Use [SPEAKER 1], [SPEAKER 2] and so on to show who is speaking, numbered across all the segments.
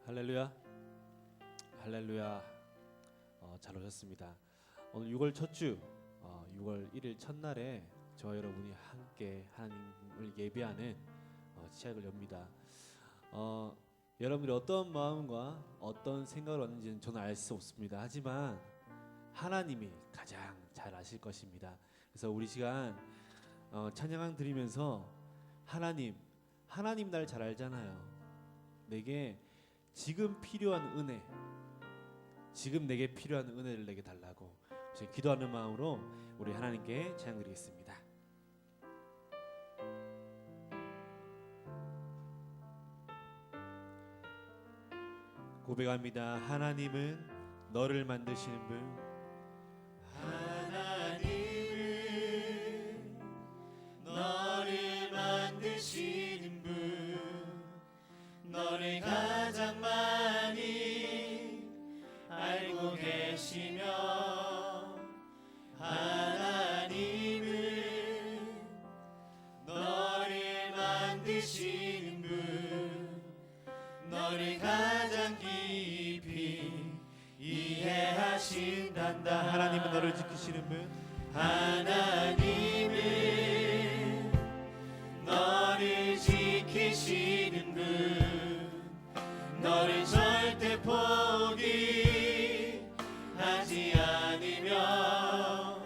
[SPEAKER 1] 할렐루야, 할렐루야. 잘 오셨습니다. 오늘 6월 첫 주, 6월 1일 첫날에 저와 여러분이 함께 하나님을 예배하는 시작을 엽니다. 여러분들이 어떤 마음과 어떤 생각을 왔는지는 저는 알 수 없습니다. 하지만 하나님이 가장 잘 아실 것입니다. 그래서 우리 시간 찬양 드리면서 하나님 날 잘 알잖아요. 내게 지금 필요한 은혜, 지금 내게 필요한 은혜를 내게 달라고 기도하는 마음으로 우리 하나님께 찬양 드리겠습니다. 고백합니다. 하나님은 너를 만드시는 분,
[SPEAKER 2] 하나님은 너를 만드시는 분, 너를 가장 많이 알고 계시며, 하나님은 너를 만드시는 분, 너를 가장 깊이 이해하신단다.
[SPEAKER 1] 하나님은 너를 지키시는 분,
[SPEAKER 2] 하나님은 너를 지키시는 분, 너를 절대 포기하지 않으며,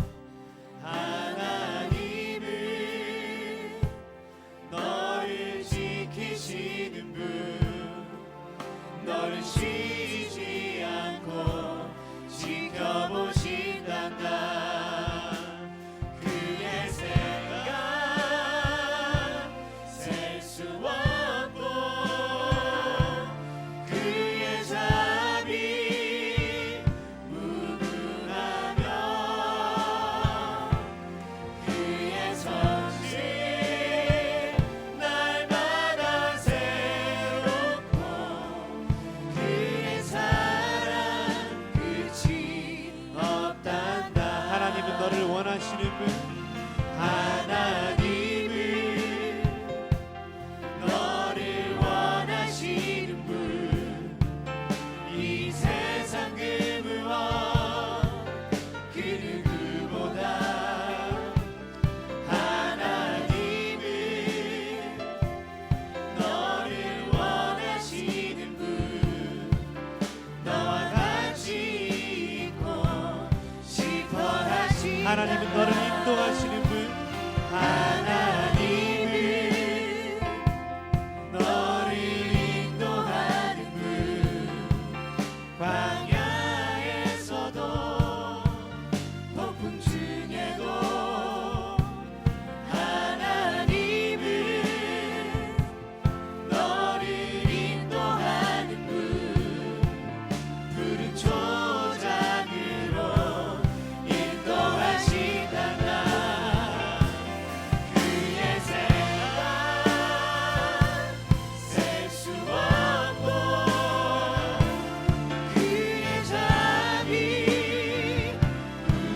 [SPEAKER 2] 하나님은 너를 지키시는 분, 너를 쉬지 않고 지켜보신단다. 그의 생각 셀 수 없고, 그의 자비 무궁하며, 그의 선지 날마다 새롭고, 그의 사랑 끝이 없단다.
[SPEAKER 1] 하나님은 너를 원하시는 분,
[SPEAKER 2] 하나님은 너를 원하시는 분, 이 세상 그 무엇 그 누구보다, 하나님은 너를 원하시는 분, 너와 같이 있고 싶어 하시는,
[SPEAKER 1] 하나님은 너를 인도하시는 분,
[SPEAKER 2] 하나님은 너를 인도하는 분, 광야에서도 폭풍 중에도, 하나님은 너를 인도하는 분, 푸른 초장으로 인도하신단다. 그의 생각 셀 수 없고, 그의 자비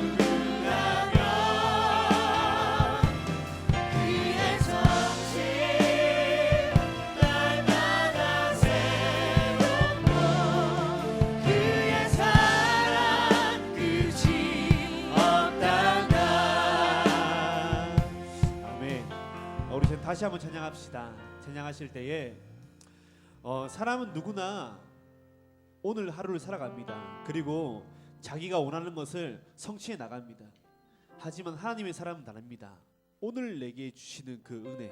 [SPEAKER 2] 무궁하며, 그의 성실 날마다 새롭고, 그의 사랑 끝이 없단다.
[SPEAKER 1] 아멘. 우리 지금 다시 한번 찬양합시다. 찬양하실 때에 사람은 누구나 오늘 하루를 살아갑니다. 그리고 자기가 원하는 것을 성취해 나갑니다. 하지만 하나님의 사람은 다릅니다. 오늘 내게 주시는 그 은혜,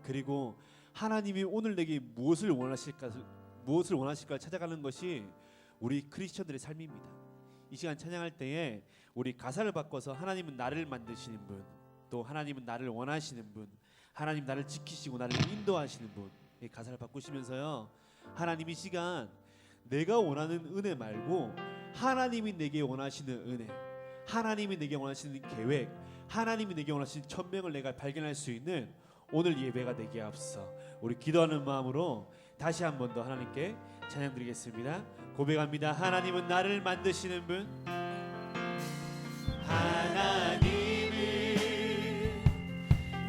[SPEAKER 1] 그리고 하나님이 오늘 내게 무엇을 원하실까 찾아가는 것이 우리 크리스천들의 삶입니다. 이 시간 찬양할 때에 우리 가사를 바꿔서 하나님은 나를 만드시는 분, 또 하나님은 나를 원하시는 분, 하나님 나를 지키시고 나를 인도하시는 분, 이 가사를 바꾸시면서요, 하나님 이 시간 내가 원하는 은혜 말고 하나님이 내게 원하시는 은혜, 하나님이 내게 원하시는 계획, 하나님이 내게 원하시는 천명을 내가 발견할 수 있는 오늘 예배가 되게 앞서 우리 기도하는 마음으로 다시 한 번 더 하나님께 찬양 드리겠습니다. 고백합니다. 하나님은 나를 만드시는 분,
[SPEAKER 2] 하나님은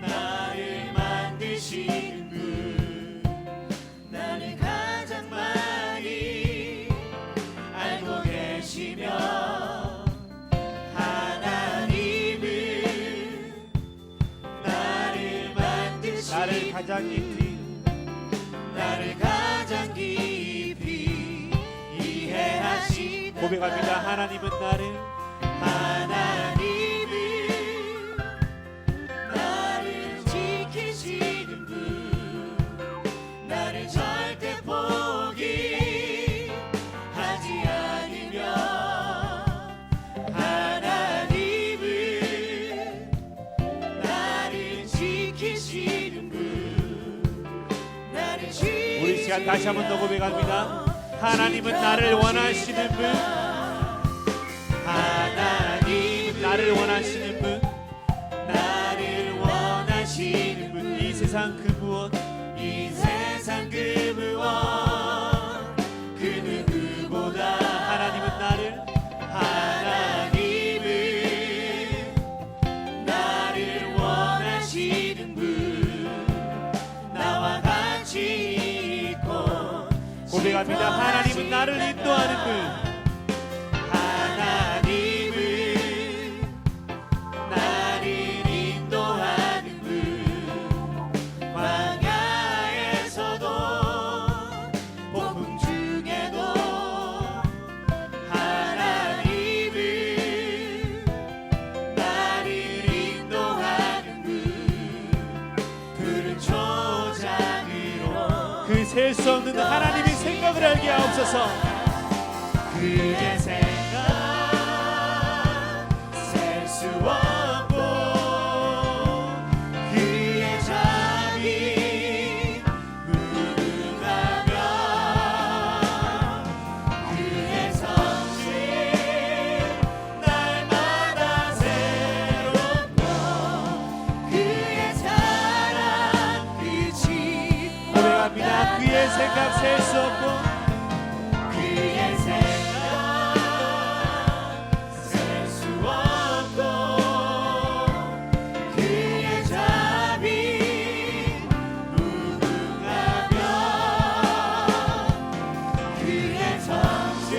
[SPEAKER 2] 나를 만드시는 분, 나를 가장 많이
[SPEAKER 1] 가장 깊이
[SPEAKER 2] 나를 가장 깊이 이해하시다.
[SPEAKER 1] 고백합니다. 하나님은 나를
[SPEAKER 2] 나를 지키시는 분, 나를 절대 포기하지 않으며 하나님은 나를 지키시는 분, 나를 지키시는
[SPEAKER 1] 우리 시간 다시 한 번 더 고백합니다. 하나님은 나를 원하시는 분,
[SPEAKER 2] 하나님은
[SPEAKER 1] 나를 원하시는 분,
[SPEAKER 2] 나를 원하시는 분,
[SPEAKER 1] 이 세상 그 무엇
[SPEAKER 2] 이 세상 그 무엇 그 누구보다
[SPEAKER 1] 하나님은
[SPEAKER 2] 나를 원하시는 분, 나와 같이 있고
[SPEAKER 1] 고백합니다. 하나님은 나를 인도하는 분,
[SPEAKER 2] 하나님은 나를 인도하는 분, 광야에서도 폭풍 중에도 하나님은 나를 인도하는 분, 푸른 초장으로
[SPEAKER 1] 그 셀 수 없는 하나님의 생각을 알게 하옵소서.
[SPEAKER 2] 그의 생각 셀 수 없고 그의 잠이 무궁하며 그의 성실 날마다 새롭고 그의 사랑 끝이
[SPEAKER 1] 고백합니다. 그의 생각 셀 수 없고
[SPEAKER 2] 그의 생각 셀 수 없고 그의 잠이 무궁하며 그의 성실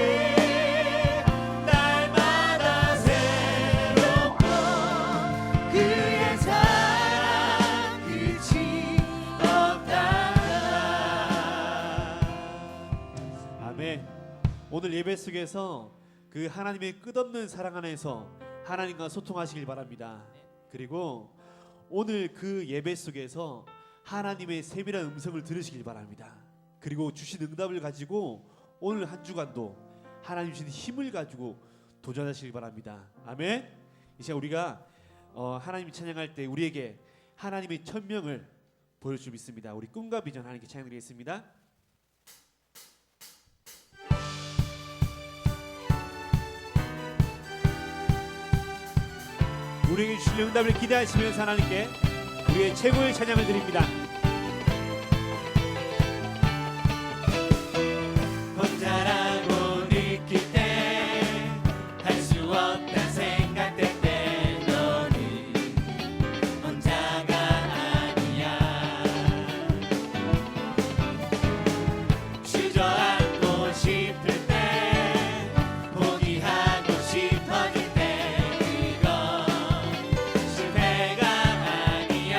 [SPEAKER 2] 날마다 새롭고 그의 사랑 끝이 없다.
[SPEAKER 1] 아멘. 오늘 예배 속에서 그 하나님의 끝없는 사랑 안에서 하나님과 소통하시길 바랍니다. 그리고 오늘 그 예배 속에서 하나님의 세밀한 음성을 들으시길 바랍니다. 그리고 주신 응답을 가지고 오늘 한 주간도 하나님 주신 힘을 가지고 도전하시길 바랍니다. 아멘. 이 시간 우리가 하나님 찬양할 때 우리에게 하나님의 천명을 보여줄 수 있습니다. 우리 꿈과 비전 하나님께 찬양드리겠습니다. 우리에게 주실 응답을 기대하시면서 하나님께 우리의 최고의 찬양을 드립니다.
[SPEAKER 2] 혼자라고 느낄 때 할 수 없다 생각될 때 너는 혼자가 아니야. 주저앉고 싶을 때 포기하고 싶어질 때 그건 실패가 아니야.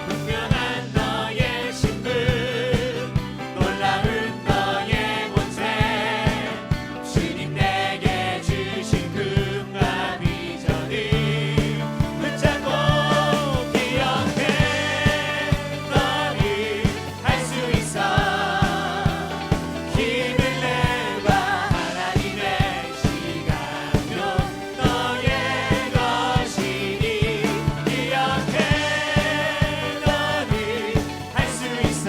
[SPEAKER 2] 분명한 너의 신분 놀라운 너의 권세 주님 내게 주신 꿈과 비전을 붙잡고 기억해. 너는 할 수 있어. 힘을 내봐. 하나님의 시간표 너의 것이니 기억해. 너는 할 수 있어.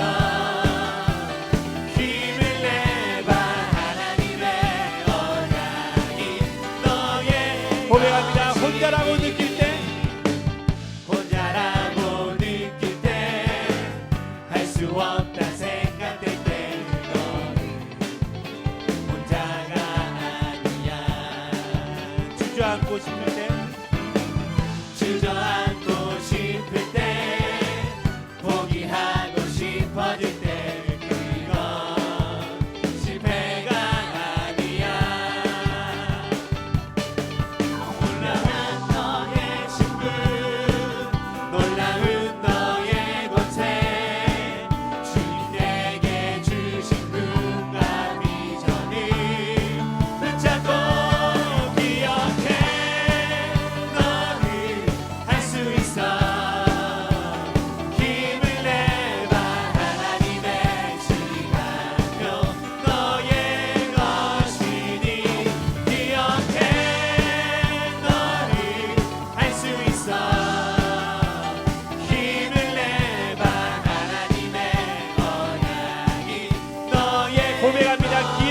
[SPEAKER 2] 힘을 내봐. 하나님의 언약이 너의
[SPEAKER 1] 고백합니다. 혼자라고 느낄 때
[SPEAKER 2] 혼자라고 느낄 때 할 수 없다 생각될 때 너는 혼자가 아니야.
[SPEAKER 1] 주저앉고 싶을 때
[SPEAKER 2] 주저앉고 싶을 때 포기하고 싶어질 때 그건 실패가 아니야. 놀라운 너의 신분 놀라운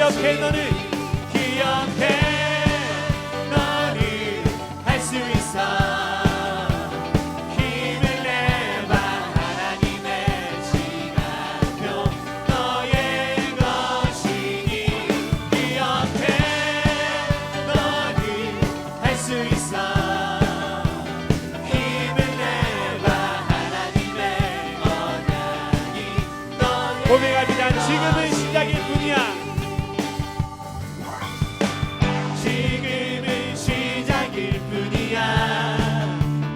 [SPEAKER 1] 기억해 너는
[SPEAKER 2] 기억해 너는 할 수 있어 힘을 내봐 하나님의 시간표 너의 것이니 기억해 너는 할 수 있어 힘을 내봐 하나님의 언약이 너의
[SPEAKER 1] 고백합니다. 지금은 시작일 뿐이야.
[SPEAKER 2] 지금은 시작일 뿐이야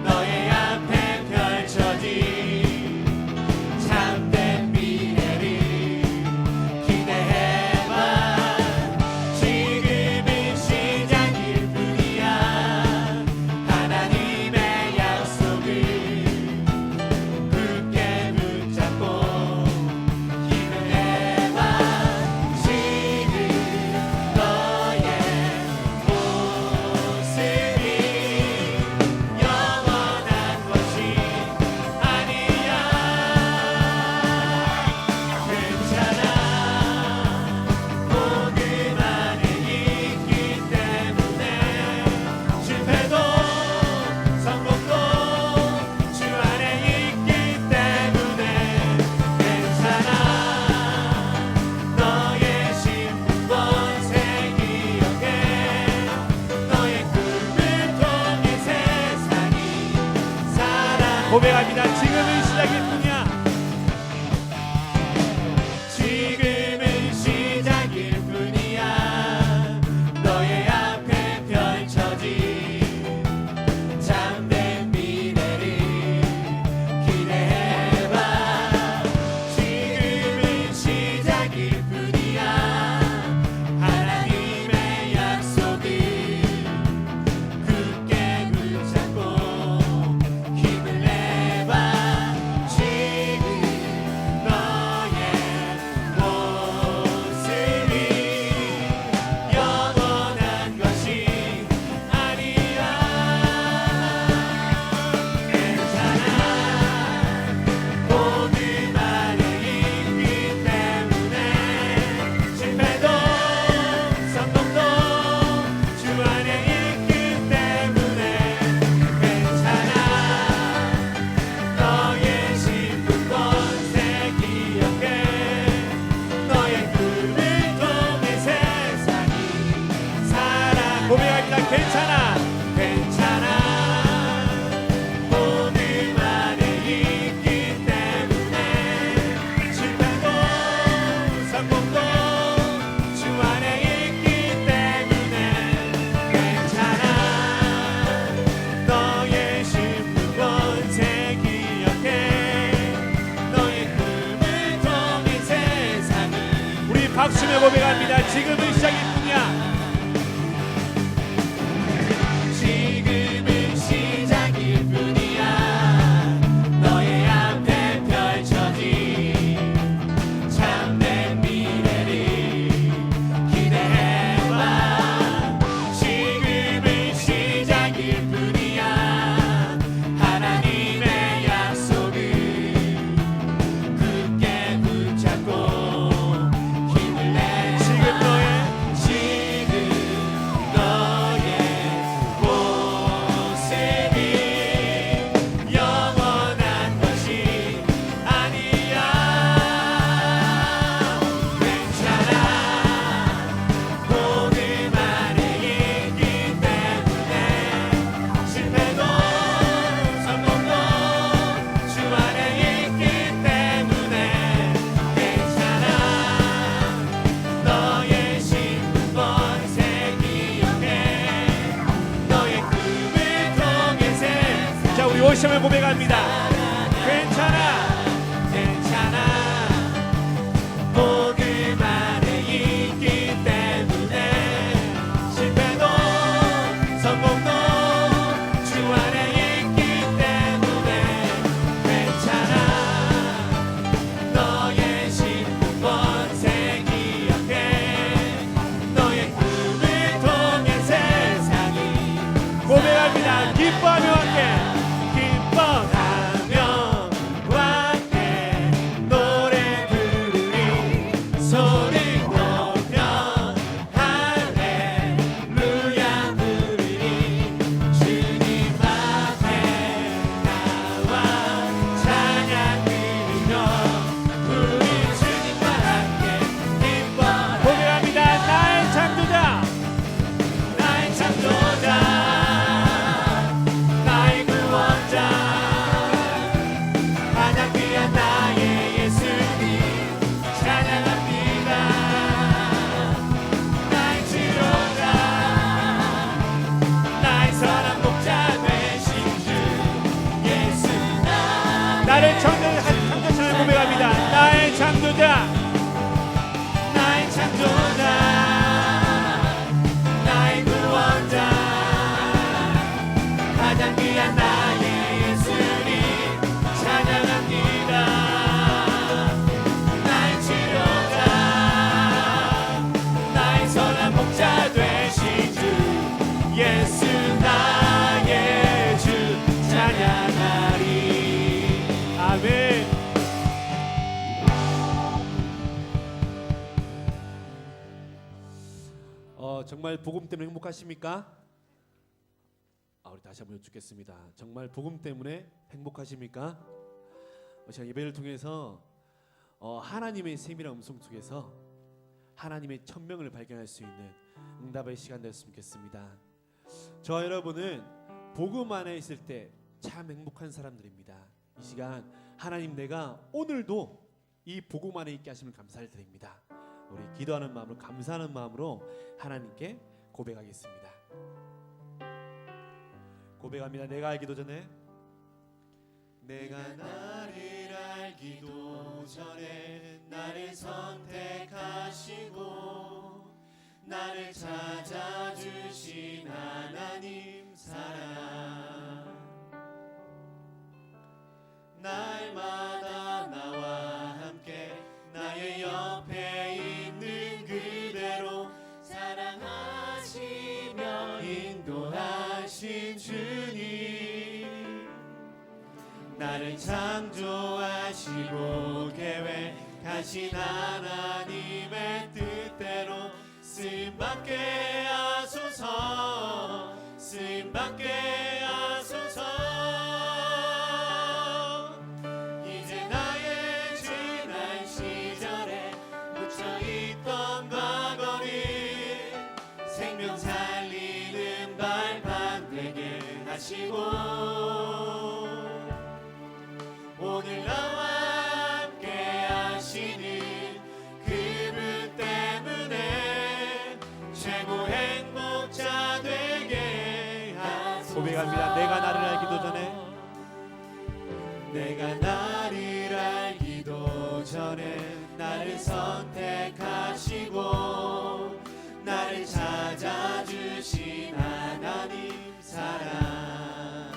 [SPEAKER 2] 너의 앞에 펼쳐진 참된 미래를 기대해봐 지금은 시작일 뿐이야 하나님의 약속을 굳게 붙잡고 힘을 내봐 지금 너의 모습이 영원한 것이 아니야 괜찮아 복음 안에 있기 때문에 실패도 성공도 주 안에 있기 때문에 괜찮아 너의 신분 권세 기억해 너의 꿈을 통해 세상이 살아
[SPEAKER 1] 고백합니다. 지금은 시작일 뿐이야.
[SPEAKER 2] 지금은 시작일 뿐이야 너의 앞에 펼쳐진 참된 미래를 기대해봐 지금은 시작일 뿐이야 하나님의 약속을 굳게 붙잡고 힘을 내봐 지금 너의 모습이 영원한 것이 아니야 괜찮아 복음 안에 있기 때문에 실패도 성공도 주 안에 있기 때문에 괜찮아 너의 신분 권세 기억해 너의 꿈을 통해 세상이 살아
[SPEAKER 1] 고백합니다. 괜찮아.
[SPEAKER 2] 괜찮아 복음 안에 있기 때문에 실패도 성공도 주 안에 있기 때문에 괜찮아 너의 신분 권세 기억해 너의 꿈을 통해 세상이
[SPEAKER 1] 우리 박수며 고백합니다. 지금은 시작일 뿐이야.
[SPEAKER 2] 지금은 시작일 뿐이야 너의 앞에 펼쳐진 참된 미래를 기대해봐 지금은 시작일 뿐이야 하나님의 약속을 굳게 붙잡고 힘을 내 지금
[SPEAKER 1] 창조자,
[SPEAKER 2] 나의 창조자, 나의 구원자, 가장 귀한 나의 예수님 찬양합니다. 나의 치료자, 나의 선한 목자 되신 주 예수 나의 주 찬양하리.
[SPEAKER 1] 아멘. 정말 복음 때문에 행복하십니까? 우리 다시 한번 여쭙겠습니다. 정말 복음 때문에 행복하십니까? 제가 예배를 통해서 하나님의 세밀한 음성 속에서 하나님의 천명을 발견할 수 있는 응답의 시간 되었으면 좋겠습니다. 저와 여러분은 복음 안에 있을 때 참 행복한 사람들입니다. 이 시간 하나님 내가 오늘도 이 복음 안에 있게 하심을 감사를 드립니다. 우리 기도하는 마음으로 감사하는 마음으로 하나님께 고백하겠습니다. 고백합니다. 내가 알기도 전에, 내가 나를 알기도 전에 나를 선택하시고 나를 찾아주신 하나님 사랑, 날마다 나와 함께 나의 옆에 있는 그대로 사랑하시며 인도하신 주님, 나를 창조하시고 계획하신 하나님의 뜻대로 쓰임받게 하소서, 쓰임받게 하소서. 이제 나의 지난 시절에 묻혀있던 과거를 생명 살리는 발판 되게 하시고 오늘 나와 함께 하시는 그분 때문에 최고 행복자 되게 하소서. 고백합니다. 내가 나를 알기도 전에, 내가 나를 알기도 전에 나를 선택하시고 나를 찾아주신 하나님 사랑,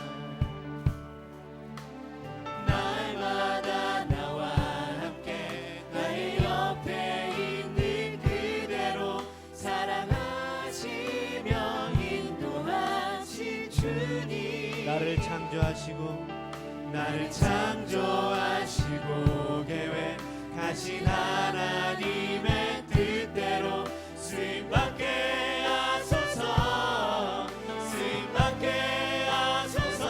[SPEAKER 1] 날마다 나와 함께 나의 옆에 있는 그대로 사랑하시며 인도하신 주님, 나를 창조하시고 나를 창조하시고 계획하신 하나님의 뜻대로 쓰임받게 하소서, 쓰임받게 하소서.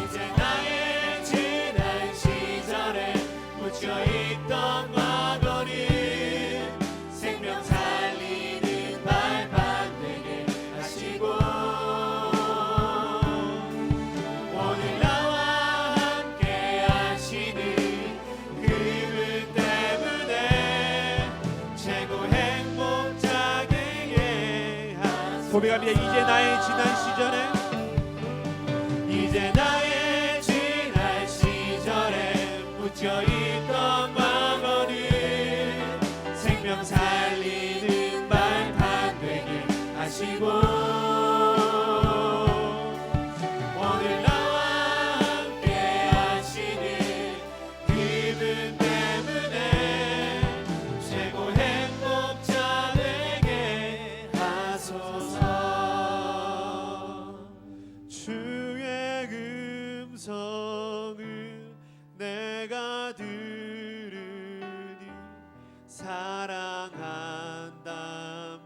[SPEAKER 1] 이제 나의 지난 시절에 묻혀있던 과거를 생명 살리는 발판 되게 하시고 오늘 나와 함께 하시는 그분 때문에 최고 행복자 되게 하소서. 고백합니다. 이제 나의 지난 시절에, 이제 나의 지난 시절에 묻혀있던 과거를 생명 살리는 발판 되게 하시고 오늘 나와 함께 하시는 그분 때문에 최고 행복자 되게 하소서. 주의 음성을 내가 들으니 사랑한단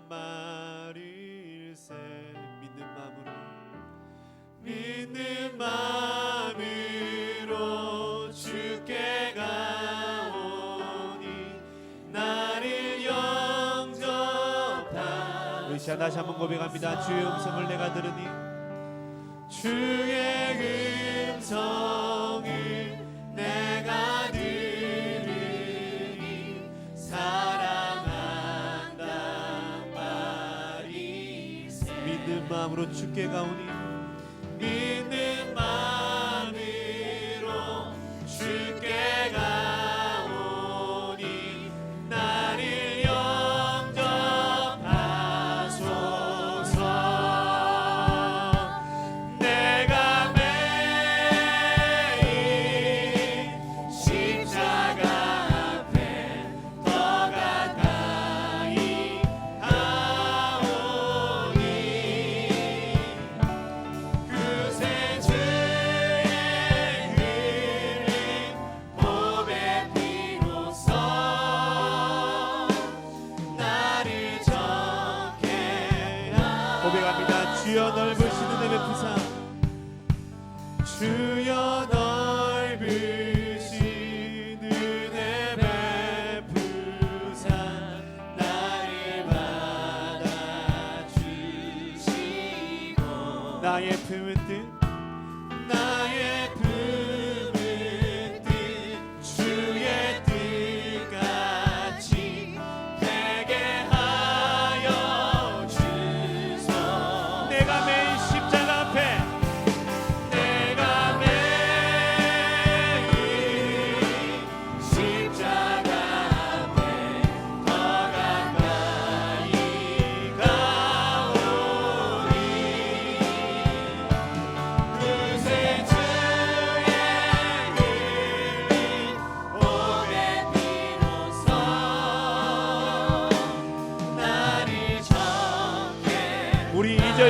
[SPEAKER 1] 말일세. 믿는 마음으로 주께 가오니 나를 영접하. 우리 시간 다시 한번 고백합니다. 주의 음성을 내가 들으니, 주의 음성을 내가 들으니 사랑한단 말이세. 믿는 마음으로 주께 가오니, 믿는 마음으로 주께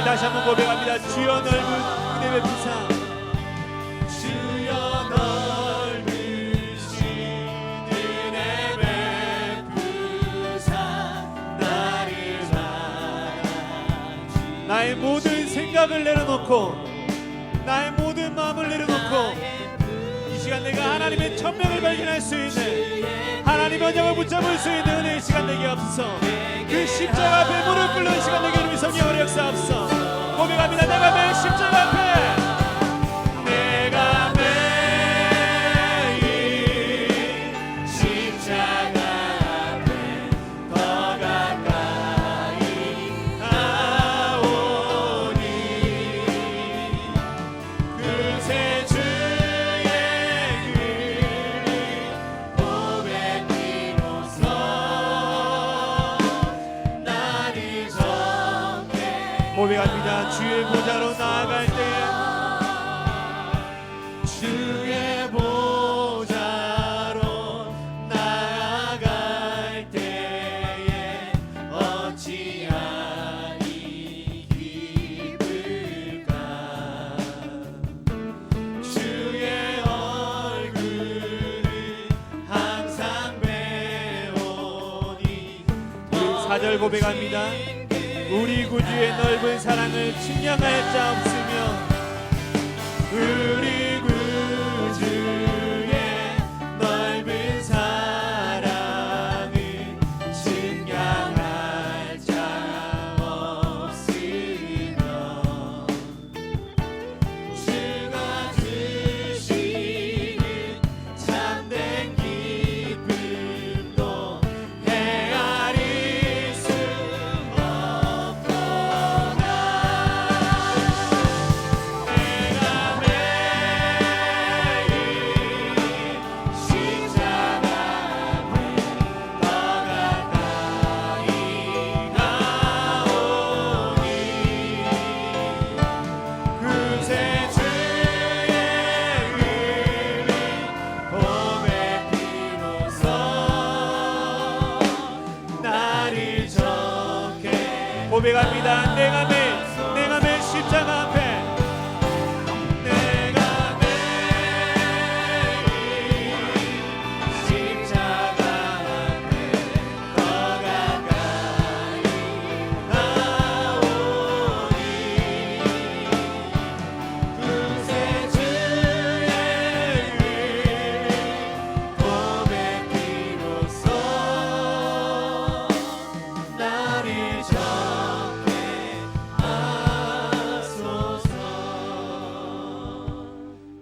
[SPEAKER 1] 주를 다시 한번 고백합니다. 주여 넓은 은혜 베푸사.
[SPEAKER 2] 주여 넓으신 은혜 베푸사 나를 사랑하시
[SPEAKER 1] 나의 모든 생각을 내려놓고 나의 모든 마음을 내려놓고 이 시간 내가 하나님의 천명을 발견할 수 있는 하나님의 언약을 붙잡을 수 있는 은혜의 시간 되게 없어. 그 십자가 앞에 무릎 꿇는 시간 되게 이름이 성령을 역사하옵소서. 고백합니다. 내가 매 십자가 앞에
[SPEAKER 2] 내가 매일 십자가 앞에 더 가까이 가오니 그새 주의 고백으로써 나를 정해
[SPEAKER 1] 고백합니다. 주의 보좌로 나아갈 때
[SPEAKER 2] 주의 보좌로 나아갈 때에 어찌하리 기쁠까 주의 얼굴을 항상 배우니
[SPEAKER 1] 4절 고백합니다. 우리 구주의 넓은 사랑을 측량할 자 없으며
[SPEAKER 2] 우리 구주의 넓은 사랑을 측량할 자 없으며 주가 주시는 참된 기쁨도 헤아릴 수 없도다 내가 매일 십자가 앞에 더 가까이 가오니 그새 주의 고백 비로소 나를 정해
[SPEAKER 1] 고백합니다. 내가 매 십자가 앞에
[SPEAKER 2] 내가 매일 십자가 앞에 더 가까이 가오니 그새 주의 고백 비로소 나를 정해 하소서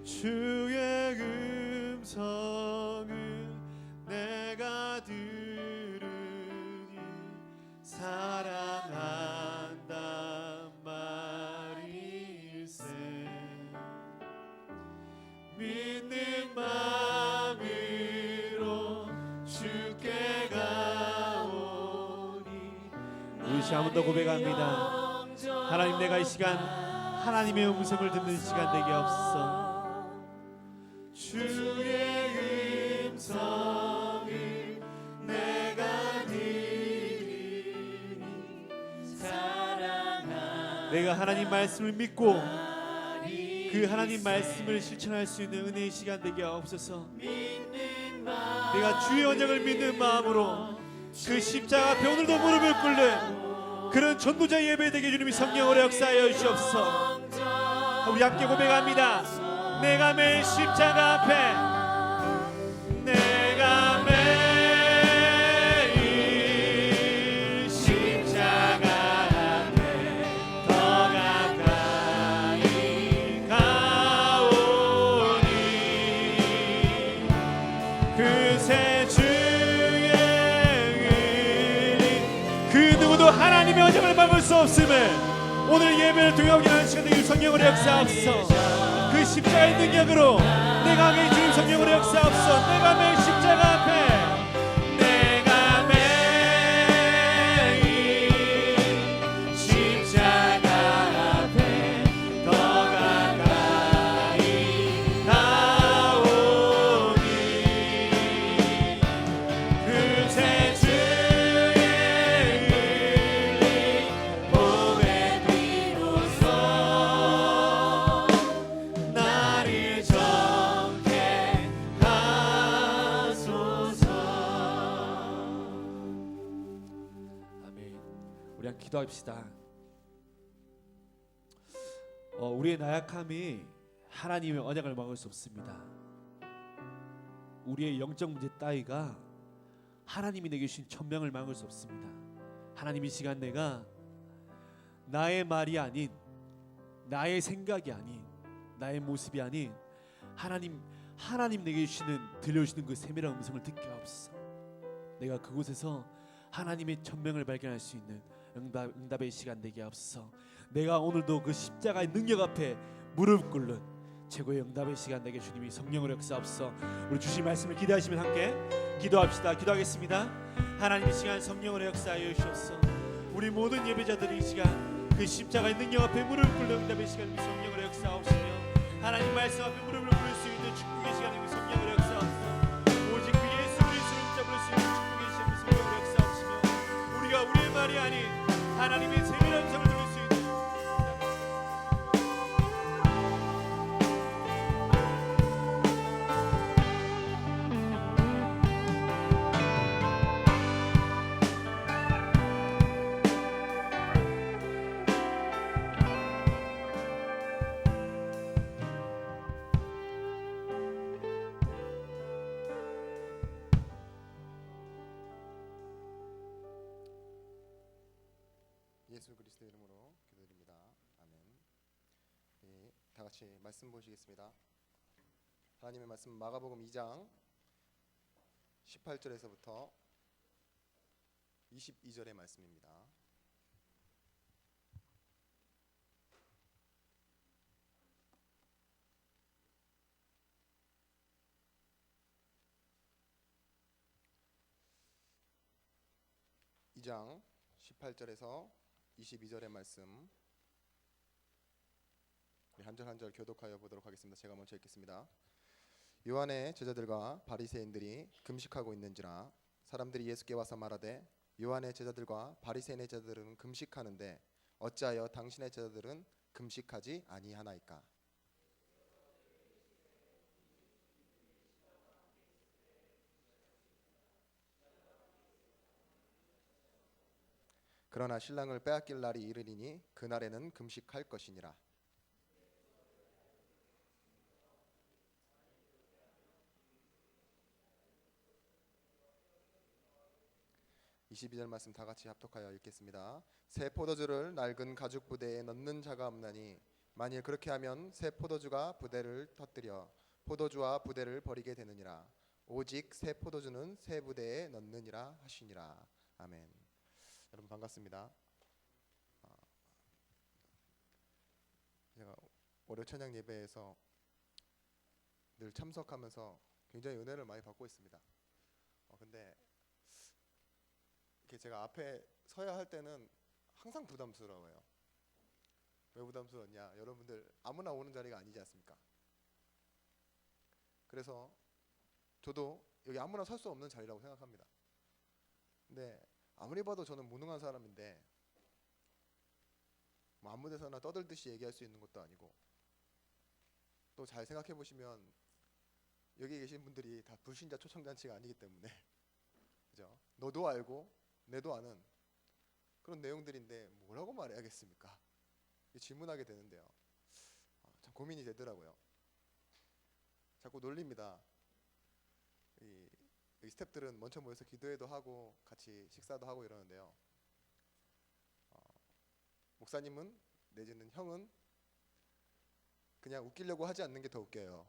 [SPEAKER 1] 주의 음성을 내가 들으니 사랑한단 말일세 믿는 마음으로 주께 가오니 우리 한 번 더 고백합니다. 하나님 내가 이 시간 하나님의 음성을 듣는 시간 되게 없어.
[SPEAKER 2] 주의 음성을 내가 들으니 사랑하는
[SPEAKER 1] 내가 하나님 말씀을 믿고 그 하나님 말씀을 실천할 수 있는 은혜의 시간 되게 없어서 내가 주의 언약을 믿는 마음으로 그 십자가 앞에 오늘도 무릎을 꿇는 그런 전도자 예배 되게 주님이 성령으로 역사하여 주옵소서. 우리 함께 고백합니다. 내가 매일 십자가 앞에 내가 매일
[SPEAKER 2] 십자가 앞에 더 가까이 가오니
[SPEAKER 1] 그새 주의 은혜 그 누구도 하나님의 언약을 막을 수 없음을 오늘 예배를 통해 확인하는 시간 되길 성령으로 역사하옵소서. 그 십자가의 능력으로 내가 하게 주님 성령으로 역사하옵소서. 내가 매일 십자가 앞에
[SPEAKER 2] 내가 매일 십자가 앞에 더 가까이 가오니 그새 주의 고백 비로소
[SPEAKER 1] 우리가 기도합시다. 우리의 나약함이 하나님의 언약을 막을 수 없습니다. 우리의 영적 문제 따위가 하나님이 내게 주신 천명을 막을 수 없습니다. 하나님 이 시간 내가 나의 말이 아닌, 나의 생각이 아닌, 나의 모습이 아닌 하나님 내게 들려주시는 그 세밀한 음성을 듣게 하옵소서. 내가 그곳에서 하나님의 천명을 발견할 수 있는 응답의 시간 되게 하옵소서. 내가 오늘도 그 십자가의 능력 앞에 무릎 꿇는 최고의 응답의 시간 되게 주님이 성령으로 역사하옵소서. 우리 주신 말씀을 기대하시면 함께 기도합시다. 기도하겠습니다. 하나님 이 시간 성령으로 역사하여 주시옵소서. 우리 모든 예배자들이 이 시간 그 십자가의 능력 앞에 무릎 꿇는 응답의 시간 성령으로 역사하옵시며 하나님 말씀 앞에 무릎을 꿇을 수 있는 축복의 시간에 성령으로 역사하옵소서. 오직 그 예수 그리스도를 붙잡을 수 있는 축복의 시간에 성령으로 역사하옵시며 우리가 우리의 말이 아닌 하나님의 세밀한 음성을 들을 수 있는
[SPEAKER 3] 예수 그리스도 이름으로 기도드립니다. 아멘. 다 같이 말씀 보시겠습니다. 하나님의 말씀 마가복음 2장 18절에서부터 22절의 말씀입니다. 이 장 18절에서 22절의 말씀 우리 한 절 한 절 교독하여 보도록 하겠습니다. 제가 먼저 읽겠습니다. 요한의 제자들과 바리새인들이 금식하고 있는지라 사람들이 예수께 와서 말하되 요한의 제자들과 바리새인의 제자들은 금식하는데 어찌하여 당신의 제자들은 금식하지 아니하나이까? 그러나 신랑을 빼앗길 날이 이르리니 그날에는 금식할 것이니라. (22절) 말씀 다 같이 합독하여 읽겠습니다. 새 포도주를 낡은 가죽 부대에 넣는 자가 없나니 만일 그렇게 하면 새 포도주가 부대를 터뜨려 포도주와 부대를 버리게 되느니라. 오직 새 포도주는 새 부대에 넣느니라 하시니라. 아멘. 여러분 반갑습니다. 제가 월요 찬양 예배에서 늘 참석하면서 굉장히 은혜를 많이 받고 있습니다. 근데 이렇게 제가 앞에 서야 할 때는 항상 부담스러워요. 왜 부담스럽냐? 여러분들 아무나 오는 자리가 아니지 않습니까? 그래서 저도 여기 아무나 설 수 없는 자리라고 생각합니다. 근데 아무리 봐도 저는 무능한 사람인데 뭐 아무 데서나 떠들듯이 얘기할 수 있는 것도 아니고 또 잘 생각해 보시면 여기 계신 분들이 다 불신자 초청잔치가 아니기 때문에 그죠? 너도 알고 내도 아는 그런 내용들인데 뭐라고 말해야겠습니까? 질문하게 되는데요. 참 고민이 되더라고요. 자꾸 놀립니다. 여기 스태프들은 먼저 모여서 기도회도 하고 같이 식사도 하고 이러는데요. 목사님은 내지는 형은 그냥 웃기려고 하지 않는 게 더 웃겨요.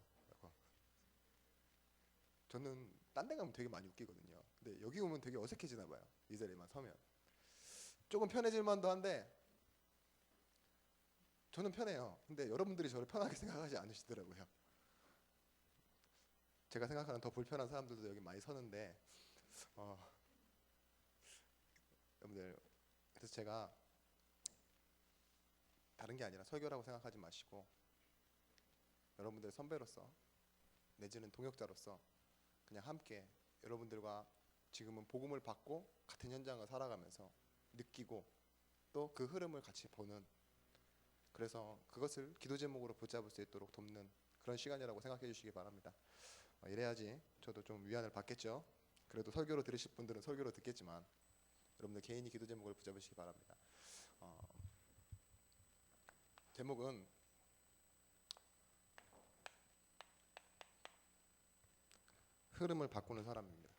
[SPEAKER 3] 저는 딴 데 가면 되게 많이 웃기거든요. 근데 여기 오면 되게 어색해지나 봐요. 이 자리만 서면 조금 편해질 만도 한데 저는 편해요. 근데 여러분들이 저를 편하게 생각하지 않으시더라고요. 제가 생각하는 더 불편한 사람들도 여기 많이 서는데 여러분들 그래서 제가 다른 게 아니라 설교라고 생각하지 마시고 여러분들 선배로서 내지는 동역자로서 그냥 함께 여러분들과 지금은 복음을 받고 같은 현장을 살아가면서 느끼고 또 그 흐름을 같이 보는 그래서 그것을 기도 제목으로 붙잡을 수 있도록 돕는 그런 시간이라고 생각해 주시기 바랍니다. 이래야지 저도 좀 위안을 받겠죠. 그래도 설교로 들으실 분들은 설교로 듣겠지만 여러분들 개인이 기도 제목을 붙잡으시기 바랍니다. 제목은 흐름을 바꾸는 사람입니다.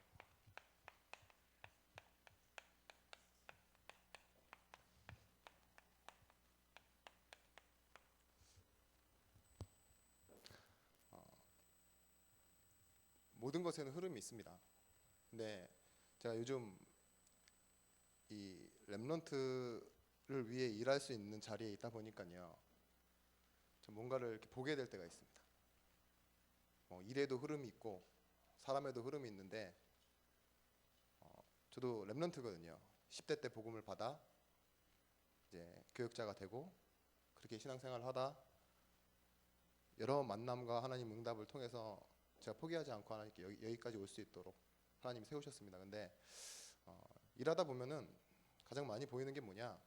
[SPEAKER 3] 모든 것에는 흐름이 있습니다. 근데 제가 요즘 이 렘넌트를 위해 일할 수 있는 자리에 있다 보니까요, 좀 뭔가를 이렇게 보게 될 때가 있습니다. 일에도 흐름이 있고 사람에도 흐름이 있는데, 저도 렘넌트거든요. 10대 때 복음을 받아 이제 교역자가 되고 그렇게 신앙생활을 하다 여러 만남과 하나님 응답을 통해서 제가 포기하지 않고 하나님께 여기까지 올 수 있도록 하나님이 세우셨습니다. 근데 일하다 보면은 가장 많이 보이는 게 뭐냐,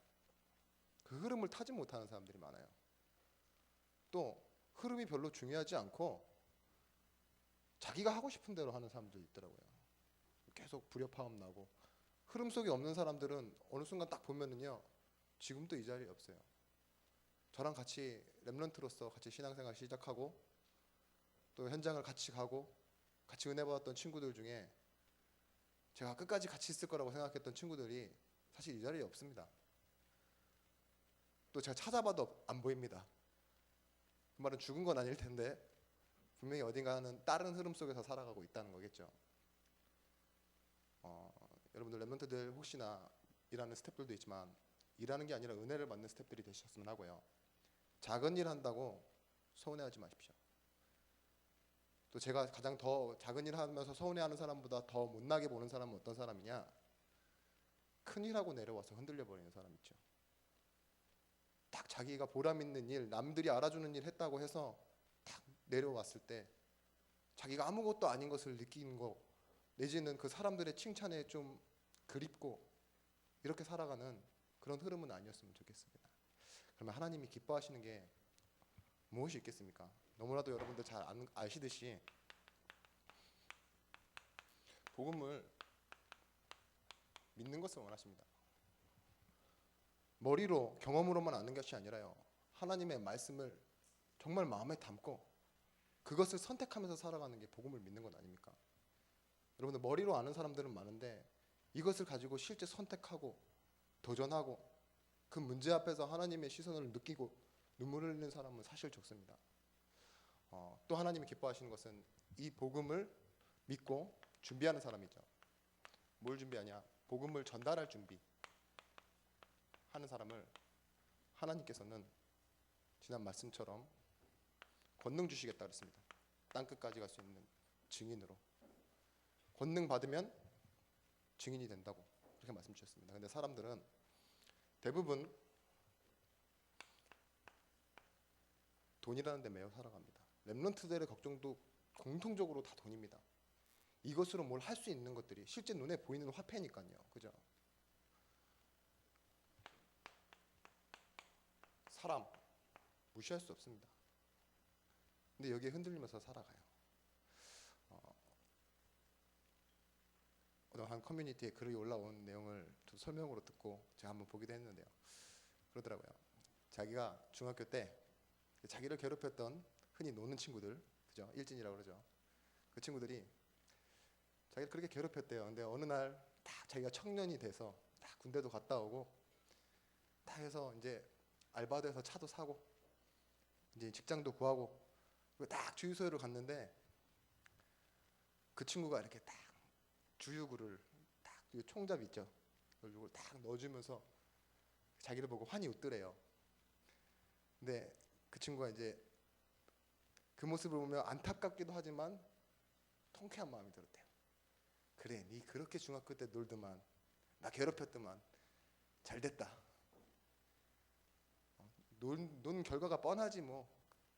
[SPEAKER 3] 그 흐름을 타지 못하는 사람들이 많아요. 또 흐름이 별로 중요하지 않고 자기가 하고 싶은 대로 하는 사람들이 있더라고요. 계속 불협화음 나고, 흐름 속에 없는 사람들은 어느 순간 딱 보면은요, 지금도 이 자리에 없어요. 저랑 같이 렘넌트로서 같이 신앙생활 시작하고 또 현장을 같이 가고 같이 은혜 받았던 친구들 중에 제가 끝까지 같이 있을 거라고 생각했던 친구들이 사실 이 자리에 없습니다. 또 제가 찾아봐도 안 보입니다. 그 말은 죽은 건 아닐 텐데 분명히 어딘가는 다른 흐름 속에서 살아가고 있다는 거겠죠. 여러분들 렘넌트들 혹시나 일하는 스태프들도 있지만 일하는 게 아니라 은혜를 받는 스태프들이 되셨으면 하고요. 작은 일 한다고 서운해하지 마십시오. 또 제가 가장 더 작은 일 하면서 서운해하는 사람보다 더 못나게 보는 사람은 어떤 사람이냐, 큰 일하고 내려와서 흔들려 버리는 사람 있죠. 딱 자기가 보람 있는 일, 남들이 알아주는 일 했다고 해서 딱 내려왔을 때 자기가 아무것도 아닌 것을 느끼는 거, 내지는 그 사람들의 칭찬에 좀 그립고 이렇게 살아가는 그런 흐름은 아니었으면 좋겠습니다. 그러면 하나님이 기뻐하시는 게 무엇이 있겠습니까? 너무나도 여러분들 잘 아시듯이 복음을 믿는 것을 원하십니다. 머리로 경험으로만 아는 것이 아니라요, 하나님의 말씀을 정말 마음에 담고 그것을 선택하면서 살아가는 게 복음을 믿는 것 아닙니까? 여러분들 머리로 아는 사람들은 많은데 이것을 가지고 실제 선택하고 도전하고 그 문제 앞에서 하나님의 시선을 느끼고 눈물을 흘리는 사람은 사실 적습니다. 또 하나님이 기뻐하시는 것은 이 복음을 믿고 준비하는 사람이죠. 뭘 준비하냐? 복음을 전달할 준비 하는 사람을 하나님께서는 지난 말씀처럼 권능 주시겠다 그랬습니다. 땅끝까지 갈 수 있는 증인으로. 권능 받으면 증인이 된다고 그렇게 말씀 주셨습니다. 근데 사람들은 대부분 돈이라는 데 매여 살아갑니다. 렘넌트들의 걱정도 공통적으로 다 돈입니다. 이것으로 뭘 할 수 있는 것들이 실제 눈에 보이는 화폐니까요. 그죠? 사람 무시할 수 없습니다. 근데 여기에 흔들리면서 살아가요. 한 커뮤니티에 글이 올라온 내용을 좀 설명으로 듣고 제가 한번 보기도 했는데요. 그러더라고요. 자기가 중학교 때 자기를 괴롭혔던 흔히 노는 친구들, 그죠? 일진이라고 그러죠. 그 친구들이 자기를 그렇게 괴롭혔대요. 근데 어느 날 딱 자기가 청년이 돼서 딱 군대도 갔다 오고 딱 해서 이제 알바도 해서 차도 사고 이제 직장도 구하고 딱 주유소를 갔는데 그 친구가 이렇게 딱 주유구를 딱 총잡이 있죠. 그걸 딱 넣어주면서 자기를 보고 환히 웃더래요. 근데 그 친구가 이제 그 모습을 보면 안타깝기도 하지만 통쾌한 마음이 들었대요. 그래, 니 그렇게 중학교 때 놀더만, 나 괴롭혔더만, 잘 됐다. 논 결과가 뻔하지 뭐.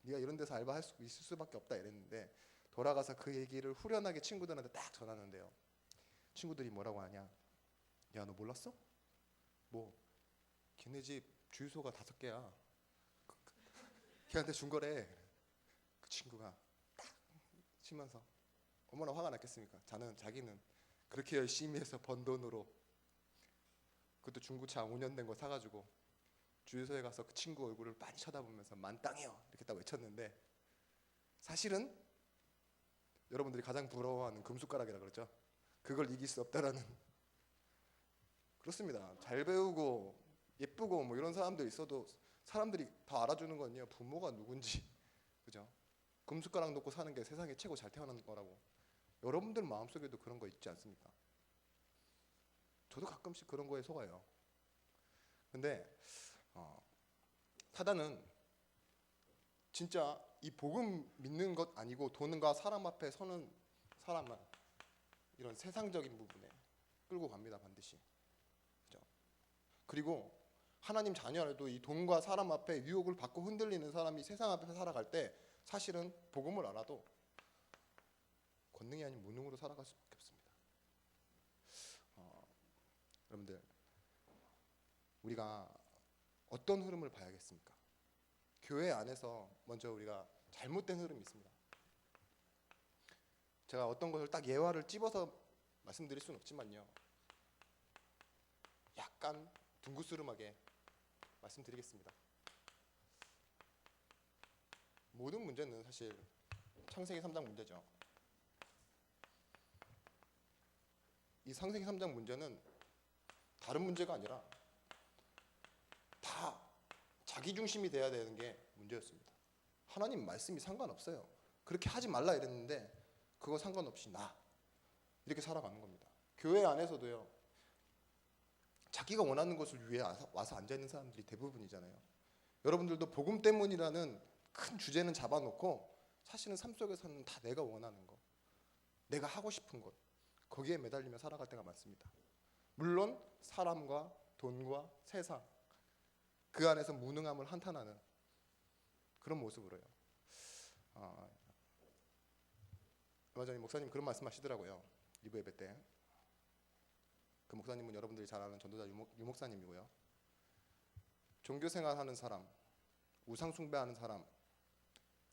[SPEAKER 3] 네가 이런 데서 알바할 수 있을 수밖에 없다 이랬는데 돌아가서 그 얘기를 후련하게 친구들한테 딱 전하는데요. 친구들이 뭐라고 하냐? 야, 너 몰랐어? 뭐 걔네 집 주유소가 5개야. 걔한테 준 거래. 그 친구가 딱 치면서 얼마나 화가 났겠습니까? 자기는 그렇게 열심히 해서 번 돈으로 그것도 중고차 5년 된 거 사가지고 주유소에 가서 그 친구 얼굴을 많이 쳐다보면서 만땅이요 이렇게 딱 외쳤는데 사실은 여러분들이 가장 부러워하는 금숟가락이라 그러죠. 그걸 이길 수 없다라는. 그렇습니다. 잘 배우고 예쁘고 뭐 이런 사람들 있어도 사람들이 다 알아주는 건요 부모가 누군지, 그죠? 금숟가락 놓고 사는 게 세상에 최고 잘 태어난 거라고. 여러분들 마음속에도 그런 거 있지 않습니까? 저도 가끔씩 그런 거에 속아요. 근데 사단은 진짜 이 복음 믿는 것 아니고 돈과 사람 앞에 서는 사람만 이런 세상적인 부분에 끌고 갑니다, 반드시. 그죠? 그리고 하나님 자녀라도 이 돈과 사람 앞에 유혹을 받고 흔들리는 사람이 세상 앞에서 살아갈 때 사실은 복음을 알아도 권능이 아닌 무능으로 살아갈 수밖에 없습니다. 여러분들, 우리가 어떤 흐름을 봐야겠습니까? 교회 안에서 먼저 우리가 잘못된 흐름이 있습니다. 제가 어떤 것을 딱 예화를 찝어서 말씀드릴 수는 없지만요, 약간 둥구스름하게 말씀드리겠습니다. 모든 문제는 사실 창세기 3장 문제죠. 이 창세기 3장 문제는 다른 문제가 아니라 다 자기 중심이 돼야 되는 게 문제였습니다. 하나님 말씀이 상관없어요. 그렇게 하지 말라 이랬는데 그거 상관없이 나 이렇게 살아가는 겁니다. 교회 안에서도요, 자기가 원하는 것을 위해 와서 앉아있는 사람들이 대부분이잖아요. 여러분들도 복음 때문이라는 큰 주제는 잡아놓고 사실은 삶 속에서는 다 내가 원하는 것, 내가 하고 싶은 것, 거기에 매달리며 살아갈 때가 많습니다. 물론 사람과 돈과 세상, 그 안에서 무능함을 한탄하는 그런 모습으로요. 얼마 전에 목사님 그런 말씀하시더라고요. 리브 예배 때. 그 목사님은 여러분들이 잘 아는 전도자 유 목사님이고요. 종교생활하는 사람, 우상 숭배하는 사람,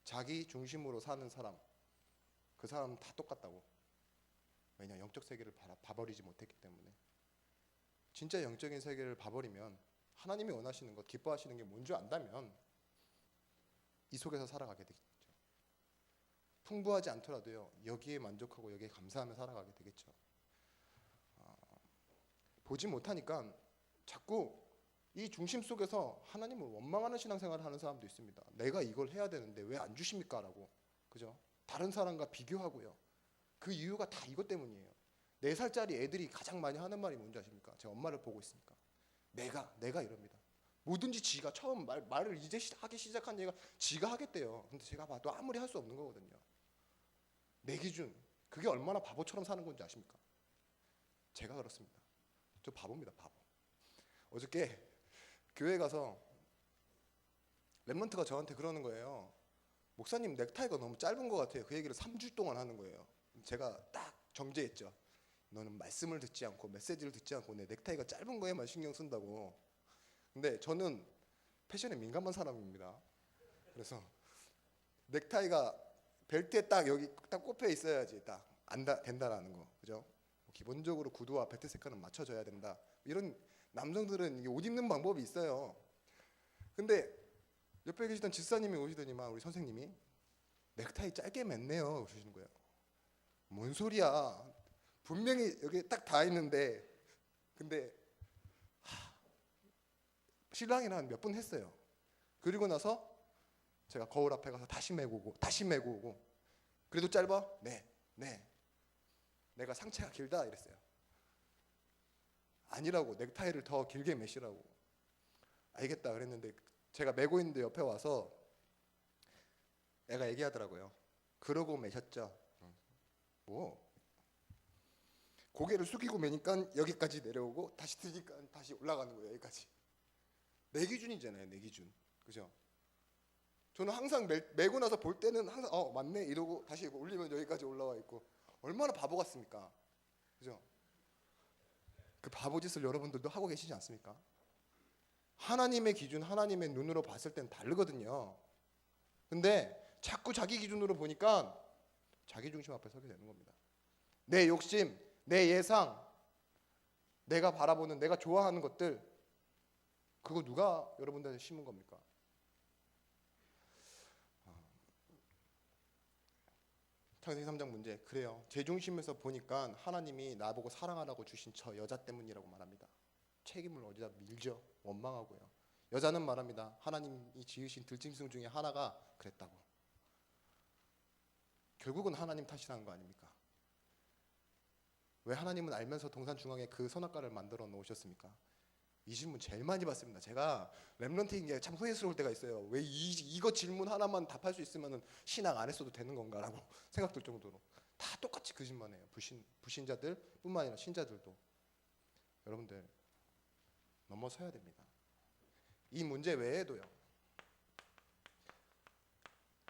[SPEAKER 3] 자기 중심으로 사는 사람, 그 사람은 다 똑같다고. 왜냐, 영적 세계를 봐버리지 못했기 때문에. 진짜 영적인 세계를 봐버리면 하나님이 원하시는 것, 기뻐하시는 게 뭔지 안다면 이 속에서 살아가게 되겠죠. 풍부하지 않더라도요, 여기에 만족하고 여기에 감사하며 살아가게 되겠죠. 보지 못하니까 자꾸 이 중심 속에서 하나님을 원망하는 신앙생활을 하는 사람도 있습니다. 내가 이걸 해야 되는데 왜 안 주십니까? 라고. 그죠? 다른 사람과 비교하고요. 그 이유가 다 이것 때문이에요. 4살짜리 애들이 가장 많이 하는 말이 뭔지 아십니까? 제가 엄마를 보고 있으니까. 내가 이럽니다. 뭐든지 지가 처음 말을 이제 하기 시작한 얘가 지가 하겠대요. 근데 제가 봐도 아무리 할 수 없는 거거든요. 내 기준, 그게 얼마나 바보처럼 사는 건지 아십니까? 제가 그렇습니다. 저 바보입니다, 바보. 어저께 교회 가서 랩런트가 저한테 그러는 거예요. 목사님 넥타이가 너무 짧은 것 같아요. 그 얘기를 3주 동안 하는 거예요. 제가 딱 정죄했죠. 너는 말씀을 듣지 않고 메시지를 듣지 않고 내 넥타이가 짧은 거에만 신경 쓴다고. 근데 저는 패션에 민감한 사람입니다. 그래서 넥타이가 벨트에 딱 여기 딱 꼽혀 있어야지 딱 된다라는 거, 그죠? 기본적으로 구두와 벨트 색깔은 맞춰져야 된다. 이런 남성들은 이게 옷 입는 방법이 있어요. 근데 옆에 계시던 집사님이 오시더니만 우리 선생님이 넥타이 짧게 맸네요 그러시는 거예요. 뭔 소리야? 분명히 여기 딱 다 있는데. 근데 신랑이랑 몇 번 했어요. 그리고 나서 제가 거울 앞에 가서 다시 메고 오고 그래도 짧아? 네. 내가 상체가 길다 이랬어요. 아니라고, 넥타이를 더 길게 매시라고. 알겠다 그랬는데 제가 메고 있는데 옆에 와서 애가 얘기하더라고요. 그러고 매셨죠? 뭐? 고개를 숙이고 매니까 여기까지 내려오고 다시 드니까 다시 올라가는 거예요. 여기까지. 내 기준이잖아요. 내 기준. 그죠? 저는 항상 매고 나서 볼 때는 항상 맞네 이러고 다시 올리면 여기까지 올라와 있고. 얼마나 바보 같습니까? 그죠? 그 바보 짓을 여러분들도 하고 계시지 않습니까? 하나님의 기준, 하나님의 눈으로 봤을 땐 다르거든요. 근데 자꾸 자기 기준으로 보니까 자기 중심 앞에 서게 되는 겁니다. 내 욕심, 내 예상, 내가 바라보는, 내가 좋아하는 것들, 그거 누가 여러분들한테 심은 겁니까? 창세기 3장 문제. 그래요. 제 중심에서 보니까 하나님이 나보고 사랑하라고 주신 저 여자 때문이라고 말합니다. 책임을 어디다 밀죠. 원망하고요. 여자는 말합니다. 하나님이 지으신 들짐승 중에 하나가 그랬다고. 결국은 하나님 탓이라는 거 아닙니까? 왜 하나님은 알면서 동산 중앙에 그 선악과를 만들어 놓으셨습니까? 이 질문 제일 많이 받습니다. 제가 렘넌트인 게 참 후회스러울 때가 있어요. 왜 이거 질문 하나만 답할 수 있으면 신앙 안 했어도 되는 건가라고 생각될 정도로 다 똑같이 거짓말해요. 불신자들뿐만 아니라 신자들도. 여러분들 넘어서야 됩니다. 이 문제 외에도요.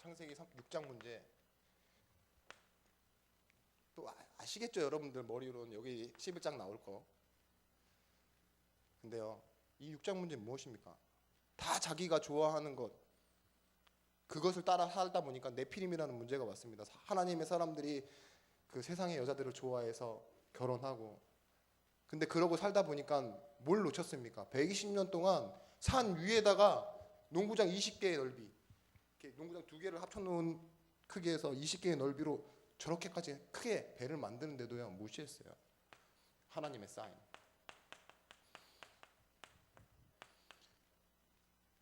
[SPEAKER 3] 창세기 6장 문제 또 아시겠죠? 여러분들 머리로는 여기 11장 나올 거. 근데요, 이 6장 문제는 무엇입니까? 다 자기가 좋아하는 것, 그것을 따라 살다 보니까 네피림이라는 문제가 왔습니다. 하나님의 사람들이 그 세상의 여자들을 좋아해서 결혼하고, 근데 그러고 살다 보니까 뭘 놓쳤습니까? 120년 동안 산 위에다가 농구장 20개의 넓이, 이렇게 농구장 2개를 합쳐놓은 크기에서 20개의 넓이로 저렇게까지 크게 배를 만드는데도요 무시했어요. 하나님의 사인.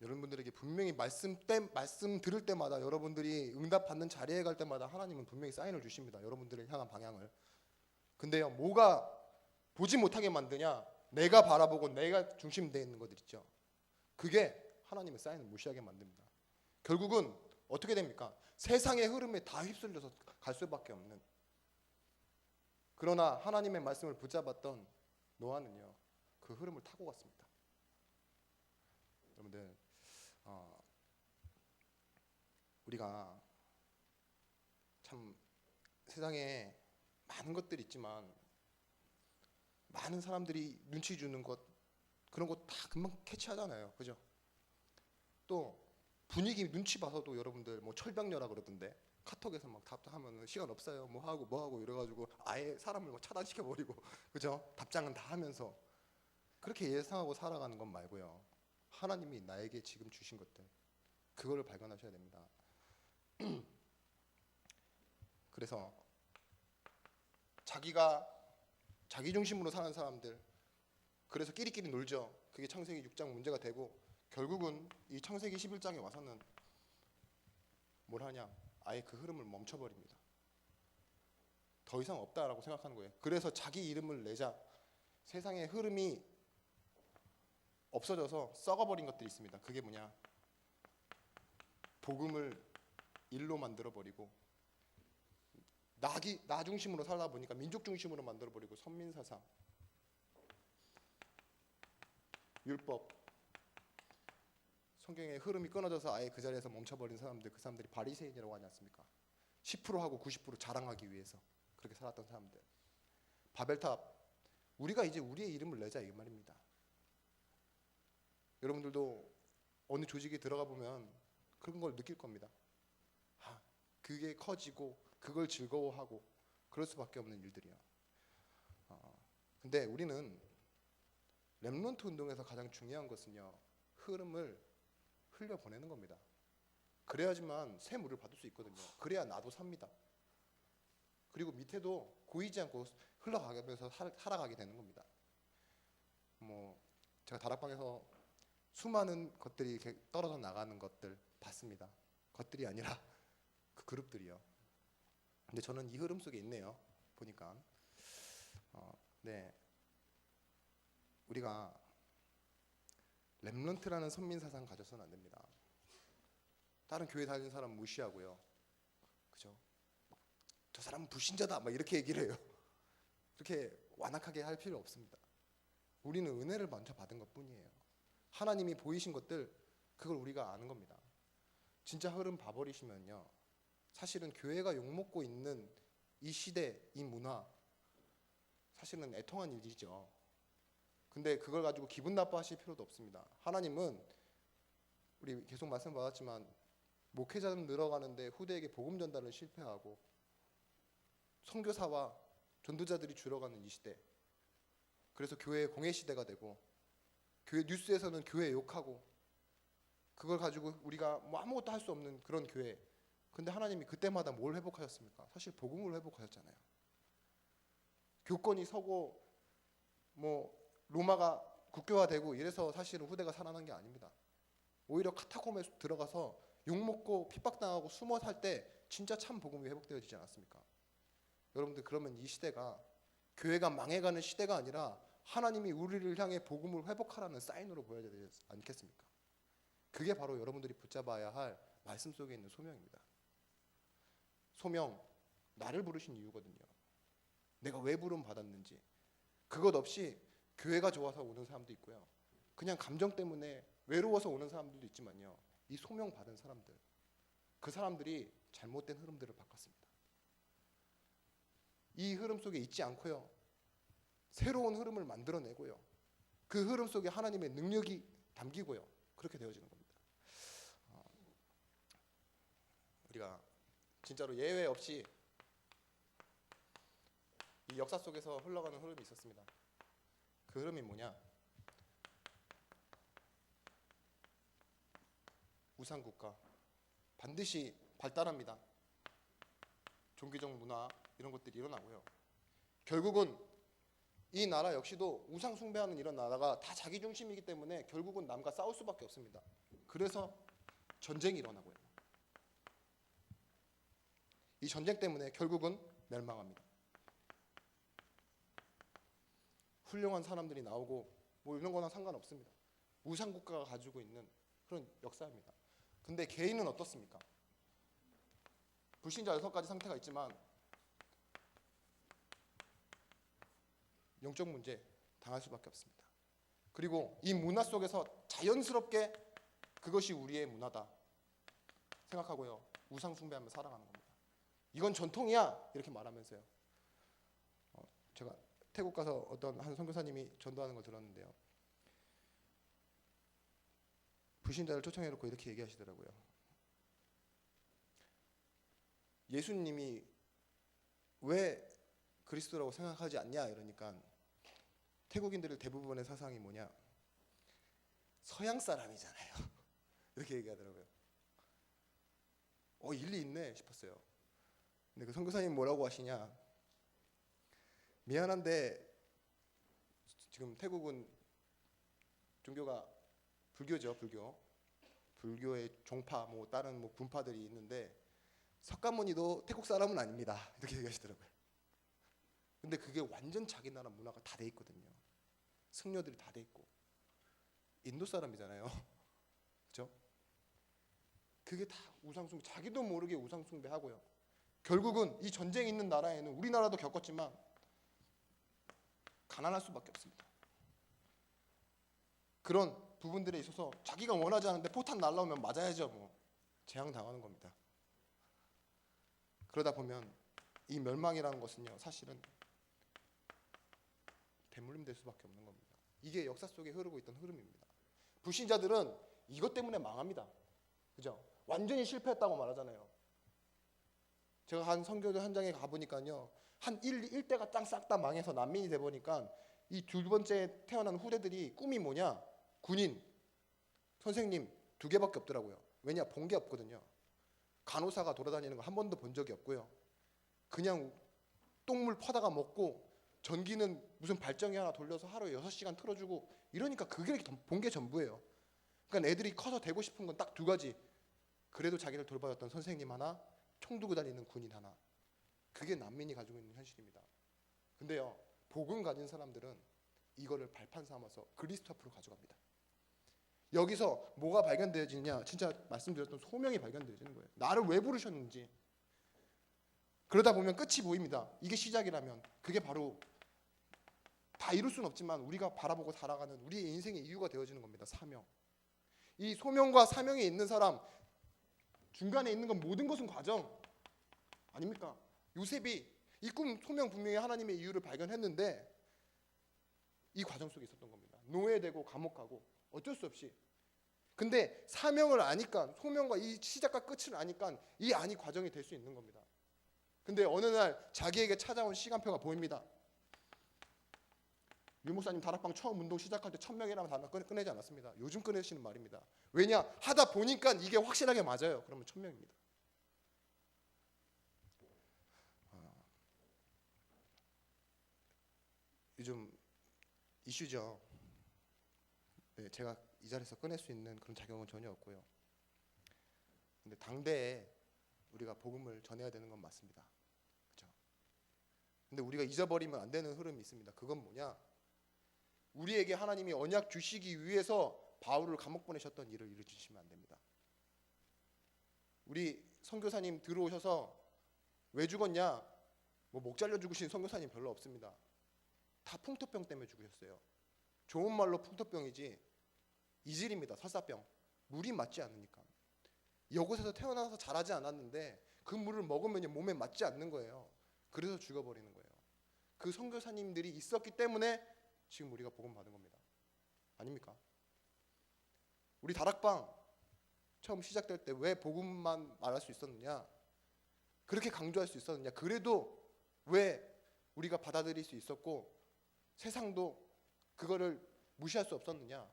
[SPEAKER 3] 여러분들에게 분명히 말씀 들을 때마다, 여러분들이 응답받는 자리에 갈 때마다 하나님은 분명히 사인을 주십니다. 여러분들을 향한 방향을. 근데요, 뭐가 보지 못하게 만드냐? 내가 바라보고 내가 중심되어 있는 것들 있죠. 그게 하나님의 사인을 무시하게 만듭니다. 결국은 어떻게 됩니까? 세상의 흐름에 다 휩쓸려서 갈 수밖에 없는. 그러나 하나님의 말씀을 붙잡았던 노아는요, 그 흐름을 타고 갔습니다. 여러분들, 우리가 참 세상에 많은 것들이 있지만 많은 사람들이 눈치 주는 것, 그런 거 다 금방 캐치하잖아요. 그죠? 또 분위기 눈치 봐서도 여러분들 뭐 철벽녀라 그러던데, 카톡에서 막 답하면 시간 없어요 뭐 하고 이래가지고 아예 사람을 막 차단시켜 버리고, 그죠? 답장은 다 하면서 그렇게 예상하고 살아가는 것 말고요, 하나님이 나에게 지금 주신 것들, 그거를 발견하셔야 됩니다. 그래서 자기 중심으로 사는 사람들, 그래서 끼리끼리 놀죠. 그게 창세기 6장 문제가 되고, 결국은 이 창세기 11장에 와서는 뭘 하냐? 아예 그 흐름을 멈춰버립니다. 더 이상 없다라고 생각하는 거예요. 그래서 자기 이름을 내자 세상의 흐름이 없어져서 썩어버린 것들이 있습니다. 그게 뭐냐? 복음을 일로 만들어버리고, 나 중심으로 살다 보니까 민족 중심으로 만들어버리고, 선민사상, 율법, 성경의 흐름이 끊어져서 아예 그 자리에서 멈춰버린 사람들, 그 사람들이 바리새인이라고 하지 않습니까? 10%하고 90% 자랑하기 위해서 그렇게 살았던 사람들. 바벨탑, 우리가 이제 우리의 이름을 내자 이 말입니다. 여러분들도 어느 조직에 들어가 보면 그런 걸 느낄 겁니다. 그게 커지고 그걸 즐거워하고 그럴 수밖에 없는 일들이야. 근데 우리는 렘넌트 운동에서 가장 중요한 것은요, 흐름을 흘려보내는 겁니다. 그래야지만 새 물을 받을 수 있거든요. 그래야 나도 삽니다. 그리고 밑에도 고이지 않고 흘러가면서 살아가게 되는 겁니다. 뭐 제가 다락방에서 수많은 것들이 이렇게 떨어져 나가는 것들 봤습니다. 것들이 아니라 그 그룹들이요. 근데 저는 이 흐름 속에 있네요. 보니까 네, 우리가 렘넌트라는 선민사상 가져서는 안 됩니다. 다른 교회 다니는 사람 무시하고요, 그죠? 저 사람은 불신자다 막 이렇게 얘기를 해요. 그렇게 완악하게 할 필요 없습니다. 우리는 은혜를 먼저 받은 것뿐이에요. 하나님이 보이신 것들, 그걸 우리가 아는 겁니다. 진짜 흐름 봐버리시면요, 사실은 교회가 욕먹고 있는 이 시대, 이 문화, 사실은 애통한 일이죠. 근데 그걸 가지고 기분 나빠하실 필요도 없습니다. 하나님은, 우리 계속 말씀 받았지만, 목회자는 늘어가는데 후대에게 복음 전달을 실패하고 선교사와 전도자들이 줄어가는 이 시대, 그래서 교회의 공회 시대가 되고 교회 뉴스에서는 교회 욕하고 그걸 가지고 우리가 뭐 아무것도 할 수 없는 그런 교회. 근데 하나님이 그때마다 뭘 회복하셨습니까? 사실 복음을 회복하셨잖아요. 교권이 서고 뭐 로마가 국교화되고 이래서 사실은 후대가 살아난 게 아닙니다. 오히려 카타콤에 들어가서 욕먹고 핍박당하고 숨어 살 때 진짜 참 복음이 회복되어지지 않았습니까? 여러분들, 그러면 이 시대가 교회가 망해가는 시대가 아니라 하나님이 우리를 향해 복음을 회복하라는 사인으로 보여야 되지 않겠습니까? 그게 바로 여러분들이 붙잡아야 할 말씀 속에 있는 소명입니다. 소명, 나를 부르신 이유거든요. 내가 왜 부름 받았는지. 그것 없이 교회가 좋아서 오는 사람도 있고요, 그냥 감정 때문에 외로워서 오는 사람들도 있지만요, 이 소명 받은 사람들, 그 사람들이 잘못된 흐름들을 바꿨습니다. 이 흐름 속에 있지 않고요, 새로운 흐름을 만들어내고요, 그 흐름 속에 하나님의 능력이 담기고요, 그렇게 되어지는 겁니다. 우리가 진짜로 예외 없이 이 역사 속에서 흘러가는 흐름이 있었습니다. 그 흐름이 뭐냐? 우상국가 반드시 발달합니다. 종교적 문화 이런 것들이 일어나고요, 결국은 이 나라 역시도 우상 숭배하는 이런 나라가 다 자기 중심이기 때문에 결국은 남과 싸울 수밖에 없습니다. 그래서 전쟁이 일어나고요, 이 전쟁 때문에 결국은 멸망합니다. 훌륭한 사람들이 나오고 뭐 이런 거랑 상관없습니다. 우상 국가가 가지고 있는 그런 역사입니다. 근데 개인은 어떻습니까? 불신자 6가지 상태가 있지만 영적 문제 당할 수밖에 없습니다. 그리고 이 문화 속에서 자연스럽게 그것이 우리의 문화다 생각하고요, 우상 숭배하며 살아가는 겁니다. 이건 전통이야 이렇게 말하면서요. 제가 태국 가서 어떤 한 선교사님이 전도하는 걸 들었는데요, 불신자를 초청해놓고 이렇게 얘기하시더라고요. 예수님이 왜 그리스도라고 생각하지 않냐 이러니까 태국인들의 대부분의 사상이 뭐냐, 서양 사람이잖아요 이렇게 얘기하더라고요. 일리 있네 싶었어요. 근데 그 선교사님 뭐라고 하시냐, 미안한데 지금 태국은 종교가 불교죠. 불교의 종파 뭐 다른 뭐 분파들이 있는데 석가모니도 태국 사람은 아닙니다 이렇게 얘기하시더라고요. 근데 그게 완전 자기 나라 문화가 다 돼 있거든요. 승려들이 다 돼 있고 인도 사람이잖아요. 그렇죠? 그게 다 우상숭배, 자기도 모르게 우상숭배하고요, 결국은 이 전쟁이 있는 나라에는 우리나라도 겪었지만 가난할 수밖에 없습니다. 그런 부분들에 있어서 자기가 원하지 않는데 포탄 날라오면 맞아야죠. 뭐 재앙당하는 겁니다. 그러다 보면 이 멸망이라는 것은요, 사실은 대물림 될 수밖에 없는 겁니다. 이게 역사 속에 흐르고 있던 흐름입니다. 불신자들은 이것 때문에 망합니다. 그죠? 완전히 실패했다고 말하잖아요. 제가 한 선교도 현장에 가보니까요, 한 일대가 싹 다 망해서 난민이 돼 보니까 이 두 번째 태어난 후대들이 꿈이 뭐냐, 군인, 선생님 2개밖에 없더라고요. 왜냐, 본 게 없거든요. 간호사가 돌아다니는 거 한 번도 본 적이 없고요, 그냥 똥물 퍼다가 먹고 전기는 무슨 발전기 하나 돌려서 하루에 6시간 틀어주고 이러니까 그게 본 게 전부예요. 그러니까 애들이 커서 되고 싶은 건 딱 2가지. 그래도 자기를 돌봐줬던 선생님 하나, 총 들고 다니는 군인 하나. 그게 난민이 가지고 있는 현실입니다. 근데요, 복음 가진 사람들은 이거를 발판 삼아서 그리스도 앞으로 가져갑니다. 여기서 뭐가 발견되어지냐, 진짜 말씀드렸던 소명이 발견되어지는 거예요. 나를 왜 부르셨는지. 그러다 보면 끝이 보입니다. 이게 시작이라면 그게 바로 다 이룰 수는 없지만 우리가 바라보고 살아가는 우리의 인생의 이유가 되어지는 겁니다. 사명. 이 소명과 사명에 있는 사람, 중간에 있는 건 모든 것은 과정 아닙니까? 요셉이 이 꿈, 소명 분명히 하나님의 이유를 발견했는데 이 과정 속에 있었던 겁니다. 노예되고 감옥 가고 어쩔 수 없이. 근데 사명을 아니까, 소명과 이 시작과 끝을 아니까 이 안이 과정이 될 수 있는 겁니다. 근데 어느 날 자기에게 찾아온 시간표가 보입니다. 유 목사님 다락방 처음 운동 시작할 때 1000명이라면 다 꺼내지 않았습니다. 요즘 꺼내시는 말입니다. 왜냐? 하다 보니까 이게 확실하게 맞아요. 그러면 1000명입니다. 요즘 이슈죠. 네, 제가 이 자리에서 꺼낼 수 있는 그런 자격은 전혀 없고요. 근데 당대에 우리가 복음을 전해야 되는 건 맞습니다. 그렇죠? 근데 우리가 잊어버리면 안 되는 흐름이 있습니다. 그건 뭐냐? 우리에게 하나님이 언약 주시기 위해서 바울을 감옥 보내셨던 일을 잊으시면 안 됩니다. 우리 선교사님 들어오셔서 왜 죽었냐? 뭐 목 잘려 죽으신 선교사님 별로 없습니다. 다 풍토병 때문에 죽으셨어요. 좋은 말로 풍토병이지 이질입니다. 설사병. 물이 맞지 않으니까. 이곳에서 태어나서 자라지 않았는데 그 물을 먹으면 몸에 맞지 않는 거예요. 그래서 죽어버리는 거예요. 그 선교사님들이 있었기 때문에 지금 우리가 복음 받은 겁니다. 아닙니까? 우리 다락방 처음 시작될 때 왜 복음만 말할 수 있었느냐? 그렇게 강조할 수 있었느냐? 그래도 왜 우리가 받아들일 수 있었고 세상도 그거를 무시할 수 없었느냐?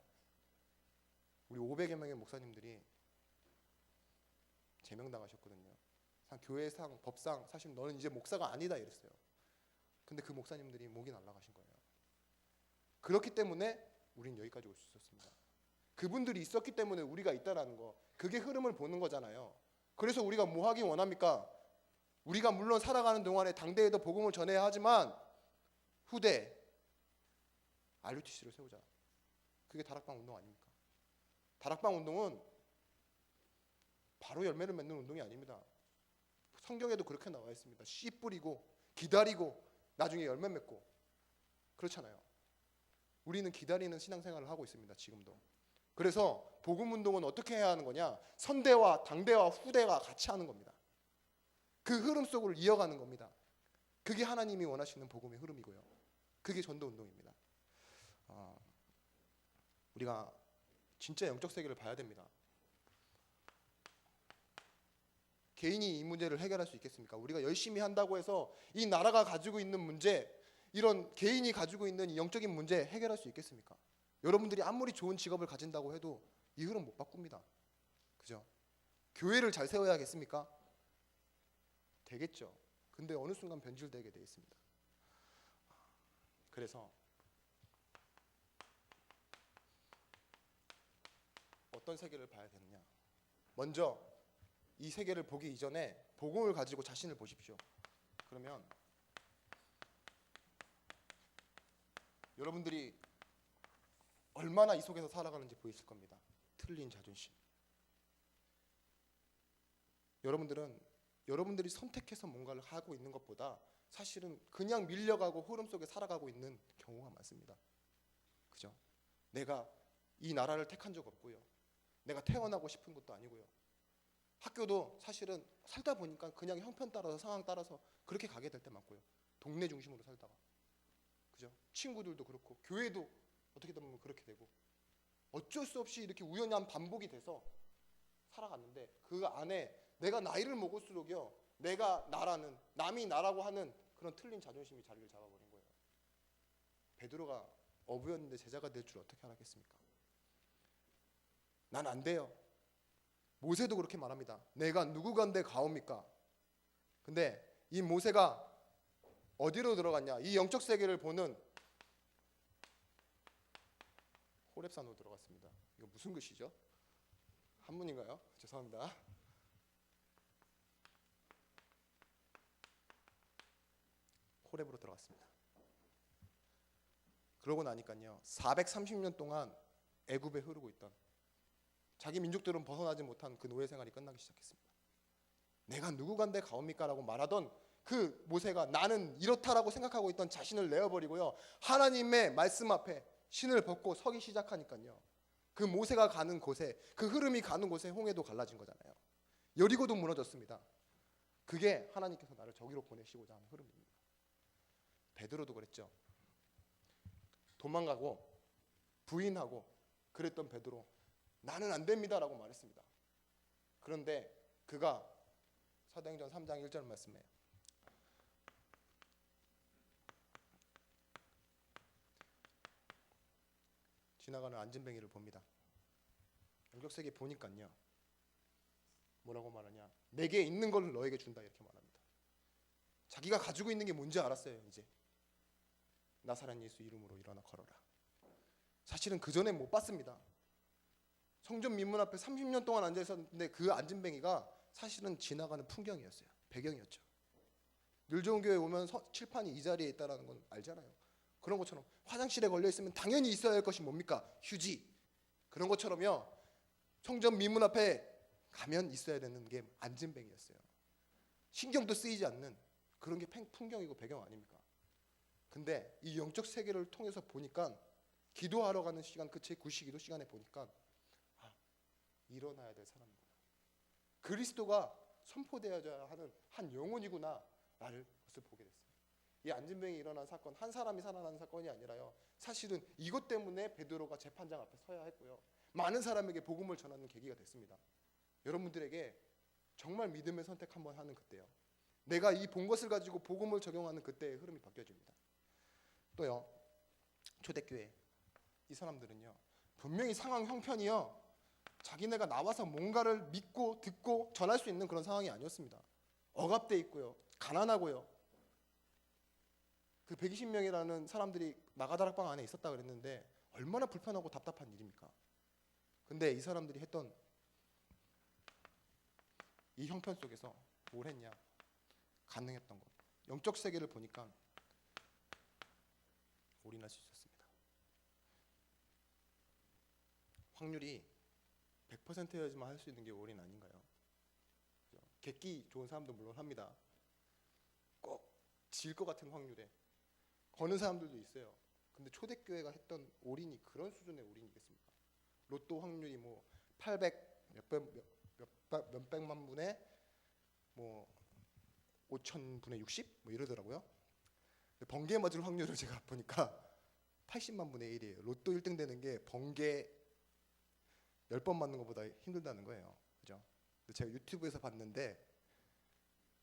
[SPEAKER 3] 우리 500여 명의 목사님들이 제명당하셨거든요. 교회상, 법상 사실 너는 이제 목사가 아니다 이랬어요. 근데 그 목사님들이 목이 날아가신 거예요. 그렇기 때문에 우린 여기까지 올 수 있었습니다. 그분들이 있었기 때문에 우리가 있다라는 거, 그게 흐름을 보는 거잖아요. 그래서 우리가 뭐 하기 원합니까? 우리가 물론 살아가는 동안에 당대에도 복음을 전해야 하지만 후대 RUTC를 세우자. 그게 다락방 운동 아닙니까? 다락방 운동은 바로 열매를 맺는 운동이 아닙니다. 성경에도 그렇게 나와 있습니다. 씨 뿌리고 기다리고 나중에 열매 맺고 그렇잖아요. 우리는 기다리는 신앙생활을 하고 있습니다. 지금도. 그래서 복음 운동은 어떻게 해야 하는 거냐? 선대와 당대와 후대가 같이 하는 겁니다. 그 흐름 속을 이어가는 겁니다. 그게 하나님이 원하시는 복음의 흐름이고요. 그게 전도 운동입니다. 우리가 진짜 영적 세계를 봐야 됩니다. 개인이 이 문제를 해결할 수 있겠습니까? 우리가 열심히 한다고 해서 이 나라가 가지고 있는 문제, 이런 개인이 가지고 있는 이 영적인 문제 해결할 수 있겠습니까? 여러분들이 아무리 좋은 직업을 가진다고 해도 이 흐름 못 바꿉니다. 그죠? 교회를 잘 세워야겠습니까? 되겠죠. 근데 어느 순간 변질되게 되어 있습니다. 그래서 어떤 세계를 봐야 되느냐? 먼저 이 세계를 보기 이전에 복음을 가지고 자신을 보십시오. 그러면 여러분들이 얼마나 이 속에서 살아가는지 보이실 겁니다. 틀린 자존심. 여러분들이 선택해서 뭔가를 하고 있는 것보다 사실은 그냥 밀려가고 흐름 속에 살아가고 있는 경우가 많습니다. 그죠? 내가 이 나라를 택한 적 없고요. 내가 태어나고 싶은 것도 아니고요. 학교도 사실은 살다 보니까 그냥 형편 따라서 상황 따라서 그렇게 가게 될 때 많고요. 동네 중심으로 살다가. 그죠? 친구들도 그렇고 교회도 어떻게 보면 그렇게 되고 어쩔 수 없이 이렇게 우연한 반복이 돼서 살아갔는데 그 안에 내가 나이를 먹을수록요. 내가 나라는 남이 나라고 하는 그런 틀린 자존심이 자리를 잡아버린 거예요. 베드로가 어부였는데 제자가 될 줄 어떻게 알았겠습니까? 난 안 돼요. 모세도 그렇게 말합니다. 내가 누구간데 가옵니까? 근데 이 모세가 어디로 들어갔냐? 이 영적 세계를 보는 호렙산으로 들어갔습니다. 이거 무슨 글씨죠? 한문인가요? 죄송합니다. 호렙으로 들어갔습니다. 그러고 나니까요. 430년 동안 애굽에 흐르고 있던 자기 민족들은 벗어나지 못한 그 노예 생활이 끝나기 시작했습니다. 내가 누구간데 가옵니까? 라고 말하던 그 모세가 나는 이렇다라고 생각하고 있던 자신을 내어버리고요. 하나님의 말씀 앞에 신을 벗고 서기 시작하니까요. 그 모세가 가는 곳에 그 흐름이 가는 곳에 홍해도 갈라진 거잖아요. 여리고도 무너졌습니다. 그게 하나님께서 나를 저기로 보내시고자 하는 흐름입니다. 베드로도 그랬죠. 도망가고 부인하고 그랬던 베드로 나는 안 됩니다라고 말했습니다. 그런데 그가 사도행전 3장 1절 말씀에 지나가는 안진뱅이를 봅니다. 영적세계 보니까요. 뭐라고 말하냐? 내게 있는 걸 너에게 준다 이렇게 말합니다. 자기가 가지고 있는 게 뭔지 알았어요. 이제 나사렛 예수 이름으로 일어나 걸어라. 사실은 그 전에 못 봤습니다. 성전 민문 앞에 30년 동안 앉아 있었는데 그 안진뱅이가 사실은 지나가는 풍경이었어요. 배경이었죠. 늘 좋은 교회 오면 칠판이 이 자리에 있다라는 건 알잖아요. 그런 것처럼 화장실에 걸려 있으면 당연히 있어야 할 것이 뭡니까? 휴지. 그런 것처럼요. 성전 민문 앞에 가면 있어야 되는 게 안진뱅이였어요. 신경도 쓰이지 않는 그런 게 풍경이고 배경 아닙니까? 근데 이 영적 세계를 통해서 보니까 기도하러 가는 시간 끝에 구시기도 시간에 보니까 일어나야 될 사람이구나. 그리스도가 선포되어야 하는 한 영혼이구나 라는 것을 보게 됐어요. 이 안진뱅이 일어난 사건 한 사람이 살아나는 사건이 아니라요. 사실은 이것 때문에 베드로가 재판장 앞에 서야 했고요. 많은 사람에게 복음을 전하는 계기가 됐습니다. 여러분들에게 정말 믿음의 선택 한번 하는 그때요. 내가 이 본 것을 가지고 복음을 적용하는 그때의 흐름이 바뀌어집니다. 또요. 초대교회 이 사람들은요. 분명히 상황 형편이요. 자기네가 나와서 뭔가를 믿고 듣고 전할 수 있는 그런 상황이 아니었습니다. 억압돼 있고요. 가난하고요. 그 120명이라는 사람들이 나가다락방 안에 있었다 그랬는데 얼마나 불편하고 답답한 일입니까? 근데 이 사람들이 했던 이 형편 속에서 뭘 했냐? 가능했던 것. 영적 세계를 보니까 올인할 수 있었습니다. 확률이 100%여야지만 할 수 있는 게 올인 아닌가요? 객기 좋은 사람도 물론 합니다. 꼭 질 것 같은 확률에 거는 사람들도 있어요. 근데 초대교회가 했던 올인이 그런 수준의 올인이겠습니까? 로또 확률이 뭐 800 몇백만 분에 뭐 5,000분의 60 뭐 이러더라고요. 번개 맞을 확률을 제가 보니까 80만 분의 1이에요. 로또 1등 되는 게 번개 10번 맞는 것보다 힘들다는 거예요. 그죠? 제가 유튜브에서 봤는데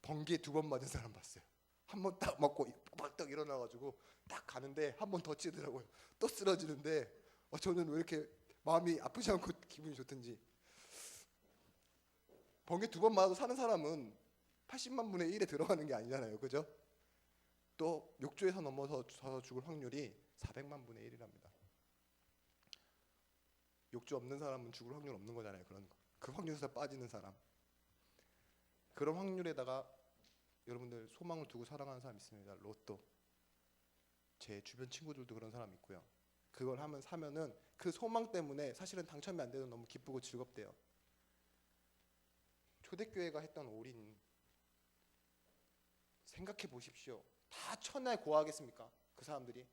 [SPEAKER 3] 번개 2번 맞은 사람 봤어요. 한 번 딱 맞고 빡딱 일어나가지고 딱 가는데 한 번 더 치더라고요. 또 쓰러지는데 저는 왜 이렇게 마음이 아프지 않고 기분이 좋든지. 번개 2번 맞아도 사는 사람은 80만 분의 1에 들어가는 게 아니잖아요. 그죠? 또 욕조에서 넘어서 죽을 확률이 400만 분의 1이랍니다. 욕조 없는 사람은 죽을 확률 없는 거잖아요. 그런 거. 그 확률에서 빠지는 사람. 그런 확률에다가 여러분들 소망을 두고 살아가는 사람 있습니다. 로또. 제 주변 친구들도 그런 사람 있고요. 그걸 사면은 그 소망 때문에 사실은 당첨이 안 돼도 너무 기쁘고 즐겁대요. 초대교회가 했던 올인 생각해 보십시오. 다 천하에 고하겠습니까? 그 사람들이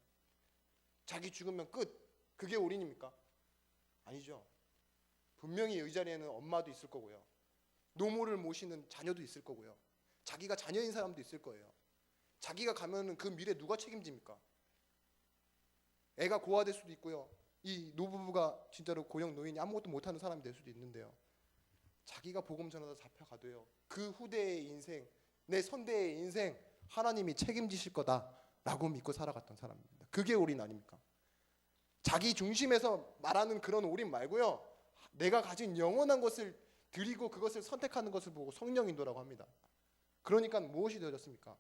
[SPEAKER 3] 자기 죽으면 끝. 그게 올인입니까? 아니죠. 분명히 이 자리에는 엄마도 있을 거고요. 노모를 모시는 자녀도 있을 거고요. 자기가 자녀인 사람도 있을 거예요. 자기가 가면은 그 미래 누가 책임집니까? 애가 고아될 수도 있고요. 이 노부부가 진짜로 고령 노인이 아무것도 못하는 사람이 될 수도 있는데요. 자기가 복음 전하다 잡혀가도요. 그 후대의 인생, 내 선대의 인생 하나님이 책임지실 거다라고 믿고 살아갔던 사람입니다. 그게 올인 아닙니까? 자기 중심에서 말하는 그런 올인 말고요. 내가 가진 영원한 것을 드리고 그것을 선택하는 것을 보고 성령 인도라고 합니다. 그러니까 무엇이 되어졌습니까?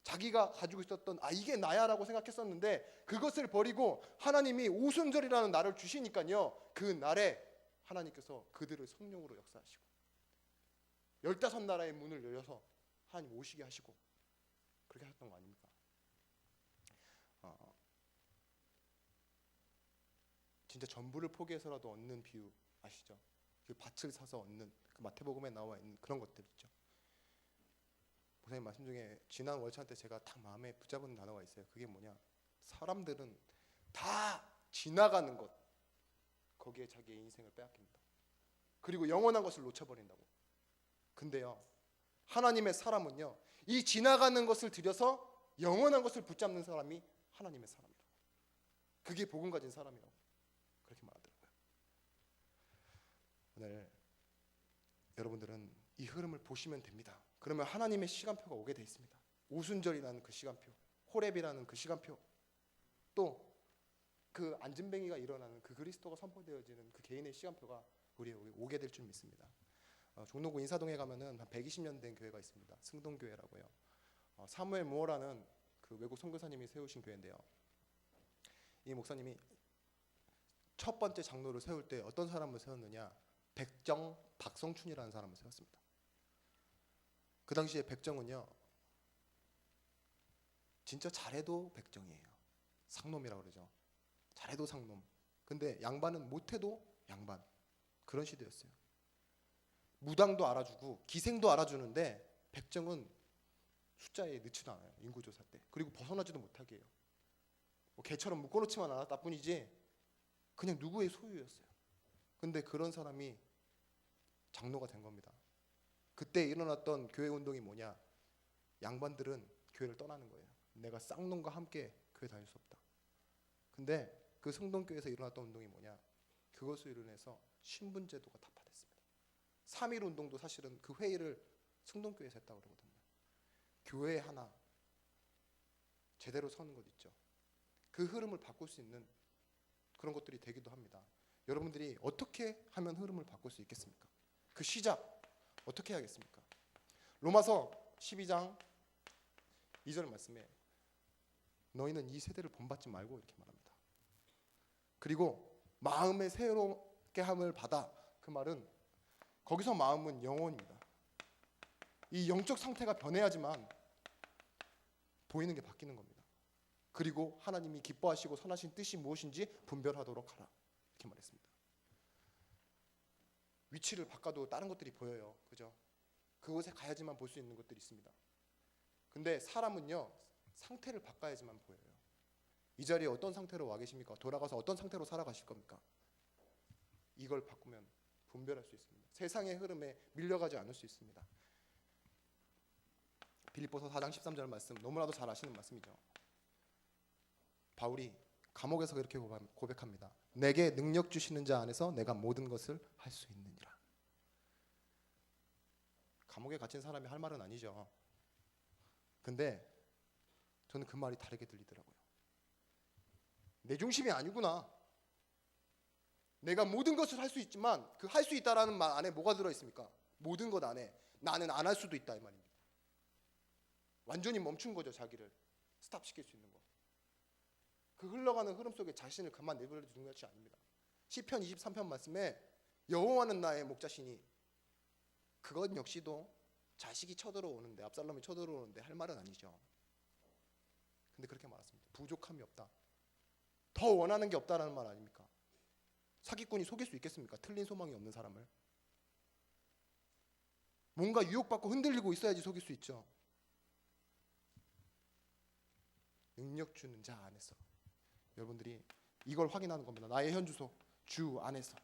[SPEAKER 3] 자기가 가지고 있었던 이게 나야라고 생각했었는데 그것을 버리고 하나님이 오순절이라는 날을 주시니까요. 그 날에 하나님께서 그들을 성령으로 역사하시고 15나라의 문을 열어서 하나님 오시게 하시고 그렇게 하셨던 거 아닙니까? 진짜 전부를 포기해서라도 얻는 비유 아시죠? 그 밭을 사서 얻는 그 마태복음에 나와 있는 그런 것들 있죠. 목사님 말씀 중에 지난 월차 때 제가 딱 마음에 붙잡은 단어가 있어요. 그게 뭐냐? 사람들은 다 지나가는 것 거기에 자기의 인생을 빼앗깁니다. 그리고 영원한 것을 놓쳐버린다고. 근데요 하나님의 사람은요 이 지나가는 것을 들여서 영원한 것을 붙잡는 사람이 하나님의 사람이라고. 그게 복음 가진 사람이라고 그렇게 말하더라고요. 오늘 여러분들은 이 흐름을 보시면 됩니다. 그러면 하나님의 시간표가 오게 돼 있습니다. 오순절이라는 그 시간표, 호렙이라는 그 시간표, 또 그 안진뱅이가 일어나는 그 그리스도가 선포되어지는 그 개인의 시간표가 우리 여기 오게 될 줄 믿습니다. 종로구 인사동에 가면은 한 120년 된 교회가 있습니다. 승동교회라고요. 사무엘 무어라는 그 외국 선교사님이 세우신 교회인데요. 이 목사님이 첫 번째 장로를 세울 때 어떤 사람을 세웠느냐? 백정 박성춘이라는 사람을 세웠습니다. 그 당시에 백정은요, 진짜 잘해도 백정이에요. 상놈이라고 그러죠. 잘해도 상놈. 근데 양반은 못해도 양반. 그런 시대였어요. 무당도 알아주고 기생도 알아주는데 백정은 숫자에 넣지도 않아요. 인구조사 때. 그리고 벗어나지도 못하게 해요. 뭐 개처럼 묶어놓지만 않았다 뿐이지 그냥 누구의 소유였어요. 근데 그런 사람이 장로가 된 겁니다. 그때 일어났던 교회 운동이 뭐냐? 양반들은 교회를 떠나는 거예요. 내가 쌍놈과 함께 교회 다닐 수 없다. 근데 그 성동교회에서 일어났던 운동이 뭐냐? 그것으로 인해서 신분제도가 타파됐습니다. 3.1 운동도 사실은 그 회의를 성동교회에서 했다고 그러거든요. 교회 하나 제대로 서는 것 있죠. 그 흐름을 바꿀 수 있는 그런 것들이 되기도 합니다. 여러분들이 어떻게 하면 흐름을 바꿀 수 있겠습니까? 그 시작 어떻게 해야겠습니까? 로마서 12장 2절 말씀에 너희는 이 세대를 본받지 말고 이렇게 말합니다. 그리고 마음의 새롭게 함을 받아. 그 말은 거기서 마음은 영혼입니다. 이 영적 상태가 변해야지만 보이는 게 바뀌는 겁니다. 그리고 하나님이 기뻐하시고 선하신 뜻이 무엇인지 분별하도록 하라. 이렇게 말했습니다. 위치를 바꿔도 다른 것들이 보여요. 그죠? 그곳에 가야지만 볼 수 있는 것들이 있습니다. 근데 사람은요, 상태를 바꿔야지만 보여요. 이 자리에 어떤 상태로 와 계십니까? 돌아가서 어떤 상태로 살아가실 겁니까? 이걸 바꾸면 분별할 수 있습니다. 세상의 흐름에 밀려가지 않을 수 있습니다. 빌립보서 4장 13절 말씀, 너무나도 잘 아시는 말씀이죠. 바울이 감옥에서 이렇게 고백합니다. 내게 능력 주시는 자 안에서 내가 모든 것을 할 수 있느니라. 감옥에 갇힌 사람이 할 말은 아니죠. 근데 저는 그 말이 다르게 들리더라고요. 내 중심이 아니구나. 내가 모든 것을 할 수 있지만 그 할 수 있다라는 말 안에 뭐가 들어있습니까? 모든 것 안에 나는 안 할 수도 있다 이 말입니다. 완전히 멈춘 거죠. 자기를 스탑시킬 수 있는 거. 그 흘러가는 흐름 속에 자신을 그만 내버려 두는 것이 아닙니다. 시편 23편 말씀에 여호와는 나의 목자시니 그것 역시도 자식이 쳐들어오는데 압살롬이 쳐들어오는데 할 말은 아니죠. 근데 그렇게 말했습니다. 부족함이 없다. 더 원하는 게 없다라는 말 아닙니까? 사기꾼이 속일 수 있겠습니까? 틀린 소망이 없는 사람을. 뭔가 유혹받고 흔들리고 있어야지 속일 수 있죠. 능력 주는 자 안에서 여러분들이 이걸 확인하는 겁니다. 나의 현주소 주 안에서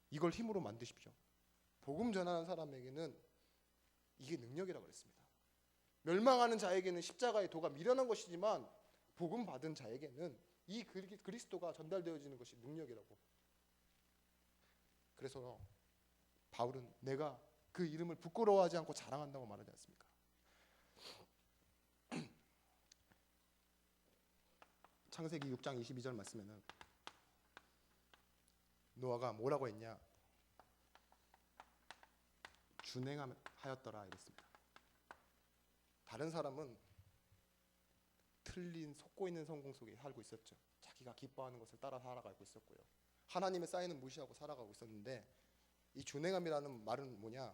[SPEAKER 3] 이걸 힘으로 만드십시오. 복음 전하는 사람에게는 이게 능력이라고 그랬습니다. 멸망하는 자에게는 십자가의 도가 미련한 것이지만 복음 받은 자에게는 이 그리스도가 전달되어지는 것이 능력이라고. 그래서 바울은 내가 그 이름을 부끄러워하지 않고 자랑한다고 말하지 않습니까? 창세기 6장 22절 말씀에는 노아가 뭐라고 했냐? 준행하였더라 이랬습니다. 다른 사람은 틀린 속고 있는 성공 속에 살고 있었죠. 자기가 기뻐하는 것을 따라 살아가고 있었고요. 하나님의 사인은 무시하고 살아가고 있었는데 이 준행함이라는 말은 뭐냐?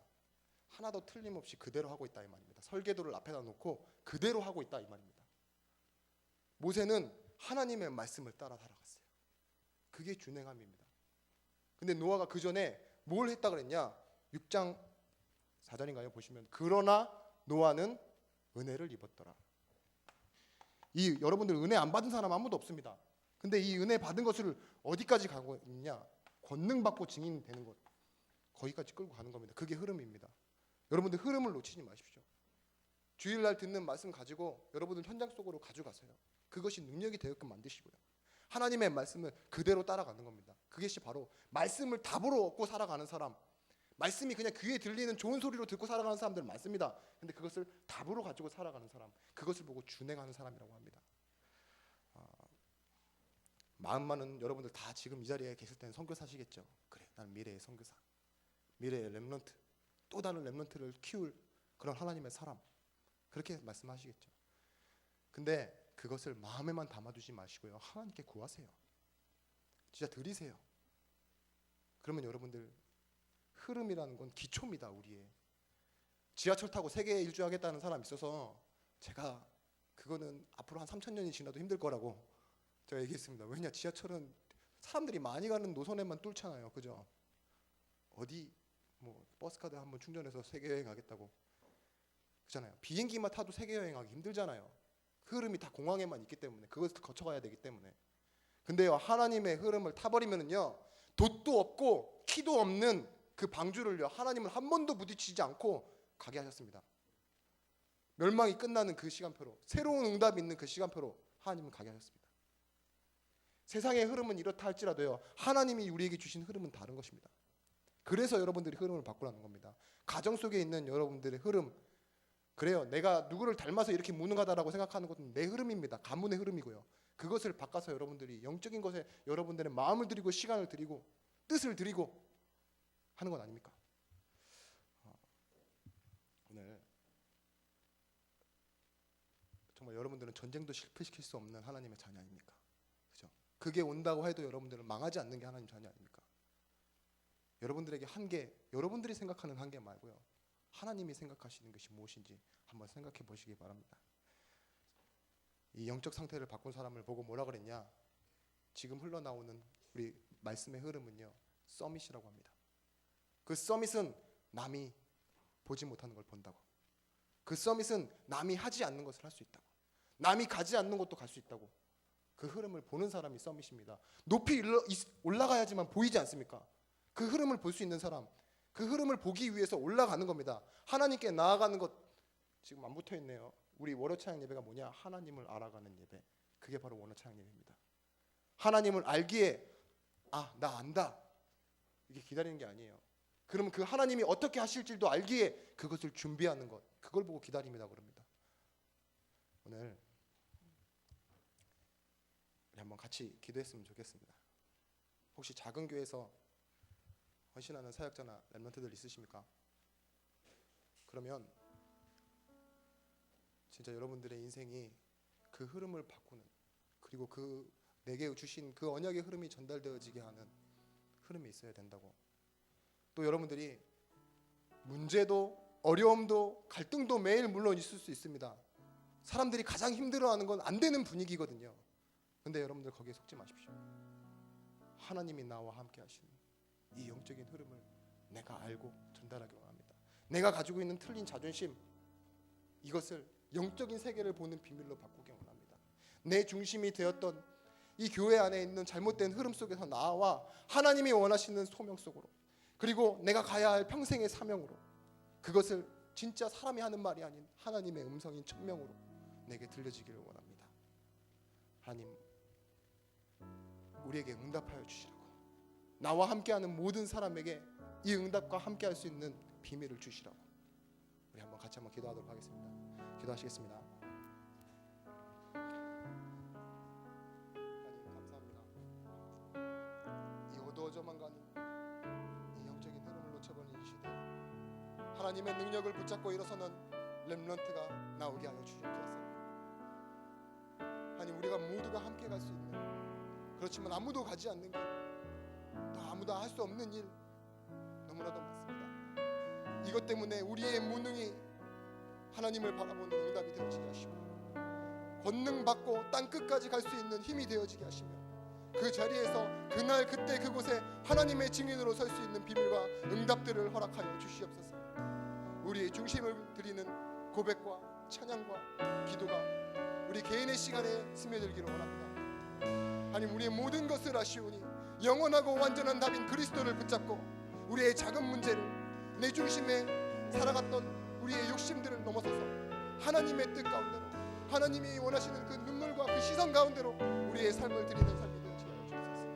[SPEAKER 3] 하나도 틀림없이 그대로 하고 있다 이 말입니다. 설계도를 앞에다 놓고 그대로 하고 있다 이 말입니다. 모세는 하나님의 말씀을 따라 살아갔어요. 그게 준행함입니다. 근데 노아가 그 전에 뭘 했다 그랬냐? 6장 4절인가요? 보시면 그러나 노아는 은혜를 입었더라. 이 여러분들 은혜 안 받은 사람 아무도 없습니다. 근데 이 은혜 받은 것을 어디까지 가고 있냐? 권능 받고 증인 되는 것. 거기까지 끌고 가는 겁니다. 그게 흐름입니다. 여러분들 흐름을 놓치지 마십시오. 주일날 듣는 말씀 가지고 여러분들 현장 속으로 가져가세요. 그것이 능력이 되게끔 만드시고요. 하나님의 말씀을 그대로 따라가는 겁니다. 그것이 바로 말씀을 답으로 얻고 살아가는 사람. 말씀이 그냥 귀에 들리는 좋은 소리로 듣고 살아가는 사람들 많습니다. 근데 그것을 답으로 가지고 살아가는 사람, 그것을 보고 준행하는 사람이라고 합니다. 마음만은 여러분들 다 지금 이 자리에 계실 때는 선교사시겠죠. 그래, 나는 미래의 선교사, 미래의 렘넌트, 또 다른 렘넌트를 키울 그런 하나님의 사람, 그렇게 말씀하시겠죠. 근데 그것을 마음에만 담아두지 마시고요, 하나님께 구하세요. 진짜 드리세요. 그러면 여러분들, 흐름이라는 건 기초입니다. 우리의 지하철 타고 세계 일주하겠다는 사람 있어서 제가 그거는 앞으로 한 3,000년이 지나도 힘들 거라고 제가 얘기했습니다. 왜냐, 지하철은 사람들이 많이 가는 노선에만 뚫잖아요. 그죠? 어디 뭐 버스카드 한번 충전해서 세계 여행 하겠다고 그잖아요. 비행기만 타도 세계 여행하기 힘들잖아요. 흐름이 다 공항에만 있기 때문에, 그것을 거쳐가야 되기 때문에. 근데요, 하나님의 흐름을 타버리면은요, 돛도 없고 키도 없는 그 방주를요, 하나님은 한 번도 부딪히지 않고 가게 하셨습니다. 멸망이 끝나는 그 시간표로, 새로운 응답이 있는 그 시간표로 하나님은 가게 하셨습니다. 세상의 흐름은 이렇다 할지라도요, 하나님이 우리에게 주신 흐름은 다른 것입니다. 그래서 여러분들이 흐름을 바꾸라는 겁니다. 가정 속에 있는 여러분들의 흐름, 그래요, 내가 누구를 닮아서 이렇게 무능하다라고 생각하는 것은 내 흐름입니다. 가문의 흐름이고요. 그것을 바꿔서 여러분들이 영적인 것에 여러분들의 마음을 드리고 시간을 드리고 뜻을 드리고 하는 건 아닙니까? 오늘 정말 여러분들은 전쟁도 실패시킬 수 없는 하나님의 자녀 아닙니까? 그죠? 그게 온다고 해도 여러분들은 망하지 않는 게 하나님 자녀 아닙니까? 여러분들에게 한계, 여러분들이 생각하는 한계 말고요, 하나님이 생각하시는 것이 무엇인지 한번 생각해 보시기 바랍니다. 이 영적 상태를 바꾼 사람을 보고 뭐라 그랬냐? 지금 흘러나오는 우리 말씀의 흐름은요, 서밋이라고 합니다. 그 서밋은 남이 보지 못하는 걸 본다고. 그 서밋은 남이 하지 않는 것을 할 수 있다고. 남이 가지 않는 곳도 갈 수 있다고. 그 흐름을 보는 사람이 서밋입니다. 높이 올라가야지만 보이지 않습니까? 그 흐름을 볼 수 있는 사람, 그 흐름을 보기 위해서 올라가는 겁니다. 하나님께 나아가는 것, 지금 안 붙어 있네요. 우리 월요 찬양 예배가 뭐냐? 하나님을 알아가는 예배. 그게 바로 월요 찬양 예배입니다. 하나님을 알기에, 아, 나 안다, 이게 기다리는 게 아니에요. 그러면 그 하나님이 어떻게 하실지도 알기에 그것을 준비하는 것, 그걸 보고 기다림이다 그럽니다. 오늘 우리 한번 같이 기도했으면 좋겠습니다. 혹시 작은 교회에서 헌신하는 사역자나 렘넌트들 있으십니까? 그러면 진짜 여러분들의 인생이 그 흐름을 바꾸는, 그리고 그 내게 주신 그 언약의 흐름이 전달되어지게 하는 흐름이 있어야 된다고. 또 여러분들이 문제도 어려움도 갈등도 매일 물론 있을 수 있습니다. 사람들이 가장 힘들어하는 건 안 되는 분위기거든요. 근데 여러분들 거기에 속지 마십시오. 하나님이 나와 함께 하시는 이 영적인 흐름을 내가 알고 전달하기 원합니다. 내가 가지고 있는 틀린 자존심, 이것을 영적인 세계를 보는 비밀로 바꾸기 원합니다. 내 중심이 되었던 이 교회 안에 있는 잘못된 흐름 속에서 나와 하나님이 원하시는 소명 속으로, 그리고 내가 가야 할 평생의 사명으로, 그것을 진짜 사람이 하는 말이 아닌 하나님의 음성인 천명으로 내게 들려지기를 원합니다. 하나님, 우리에게 응답하여 주시라고, 나와 함께하는 모든 사람에게 이 응답과 함께할 수 있는 비밀을 주시라고. 우리 한번 같이 한번 기도하도록 하겠습니다. 기도하시겠습니다. 하나님 감사합니다. 이 어두워져만 가는 이 영적인 흐름을 놓쳐버린 이 시대, 하나님의 능력을 붙잡고 일어서는 렘넌트가 나오게 하여 주시옵소서. 하나님, 우리가 모두가 함께 갈 수 있는, 그렇지만 아무도 가지 않는 길, 또 아무도 할 수 없는 일 너무나도 많습니다. 이것 때문에 우리의 무능이 하나님을 바라보는 응답이 되어지게 하시고, 권능받고 땅 끝까지 갈 수 있는 힘이 되어지게 하시며, 그 자리에서 그날 그때 그곳에 하나님의 증인으로 설 수 있는 비밀과 응답들을 허락하여 주시옵소서. 우리의 중심을 드리는 고백과 찬양과 기도가 우리 개인의 시간에 스며들기를 원합니다. 하나님, 우리의 모든 것을 아시오니 영원하고 완전한 답인 그리스도를 붙잡고 우리의 작은 문제를, 내 중심에 살아갔던 우리의 욕심들을 넘어서서 하나님의 뜻 가운데로, 하나님이 원하시는 그 눈물과 그 시선 가운데로 우리의 삶을 드리는 삶이 되어지게 하여 주옵소서.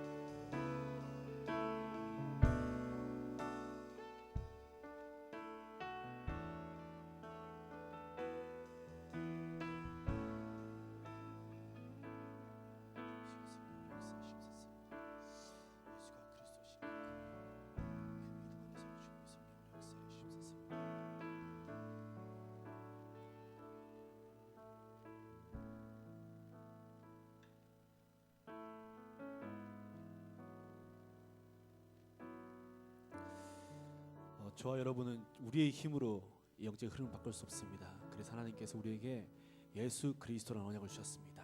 [SPEAKER 1] 저와 여러분은 우리의 힘으로 영적 흐름을 바꿀 수 없습니다. 그래서 하나님께서 우리에게 예수 그리스도라는 언약을 주셨습니다.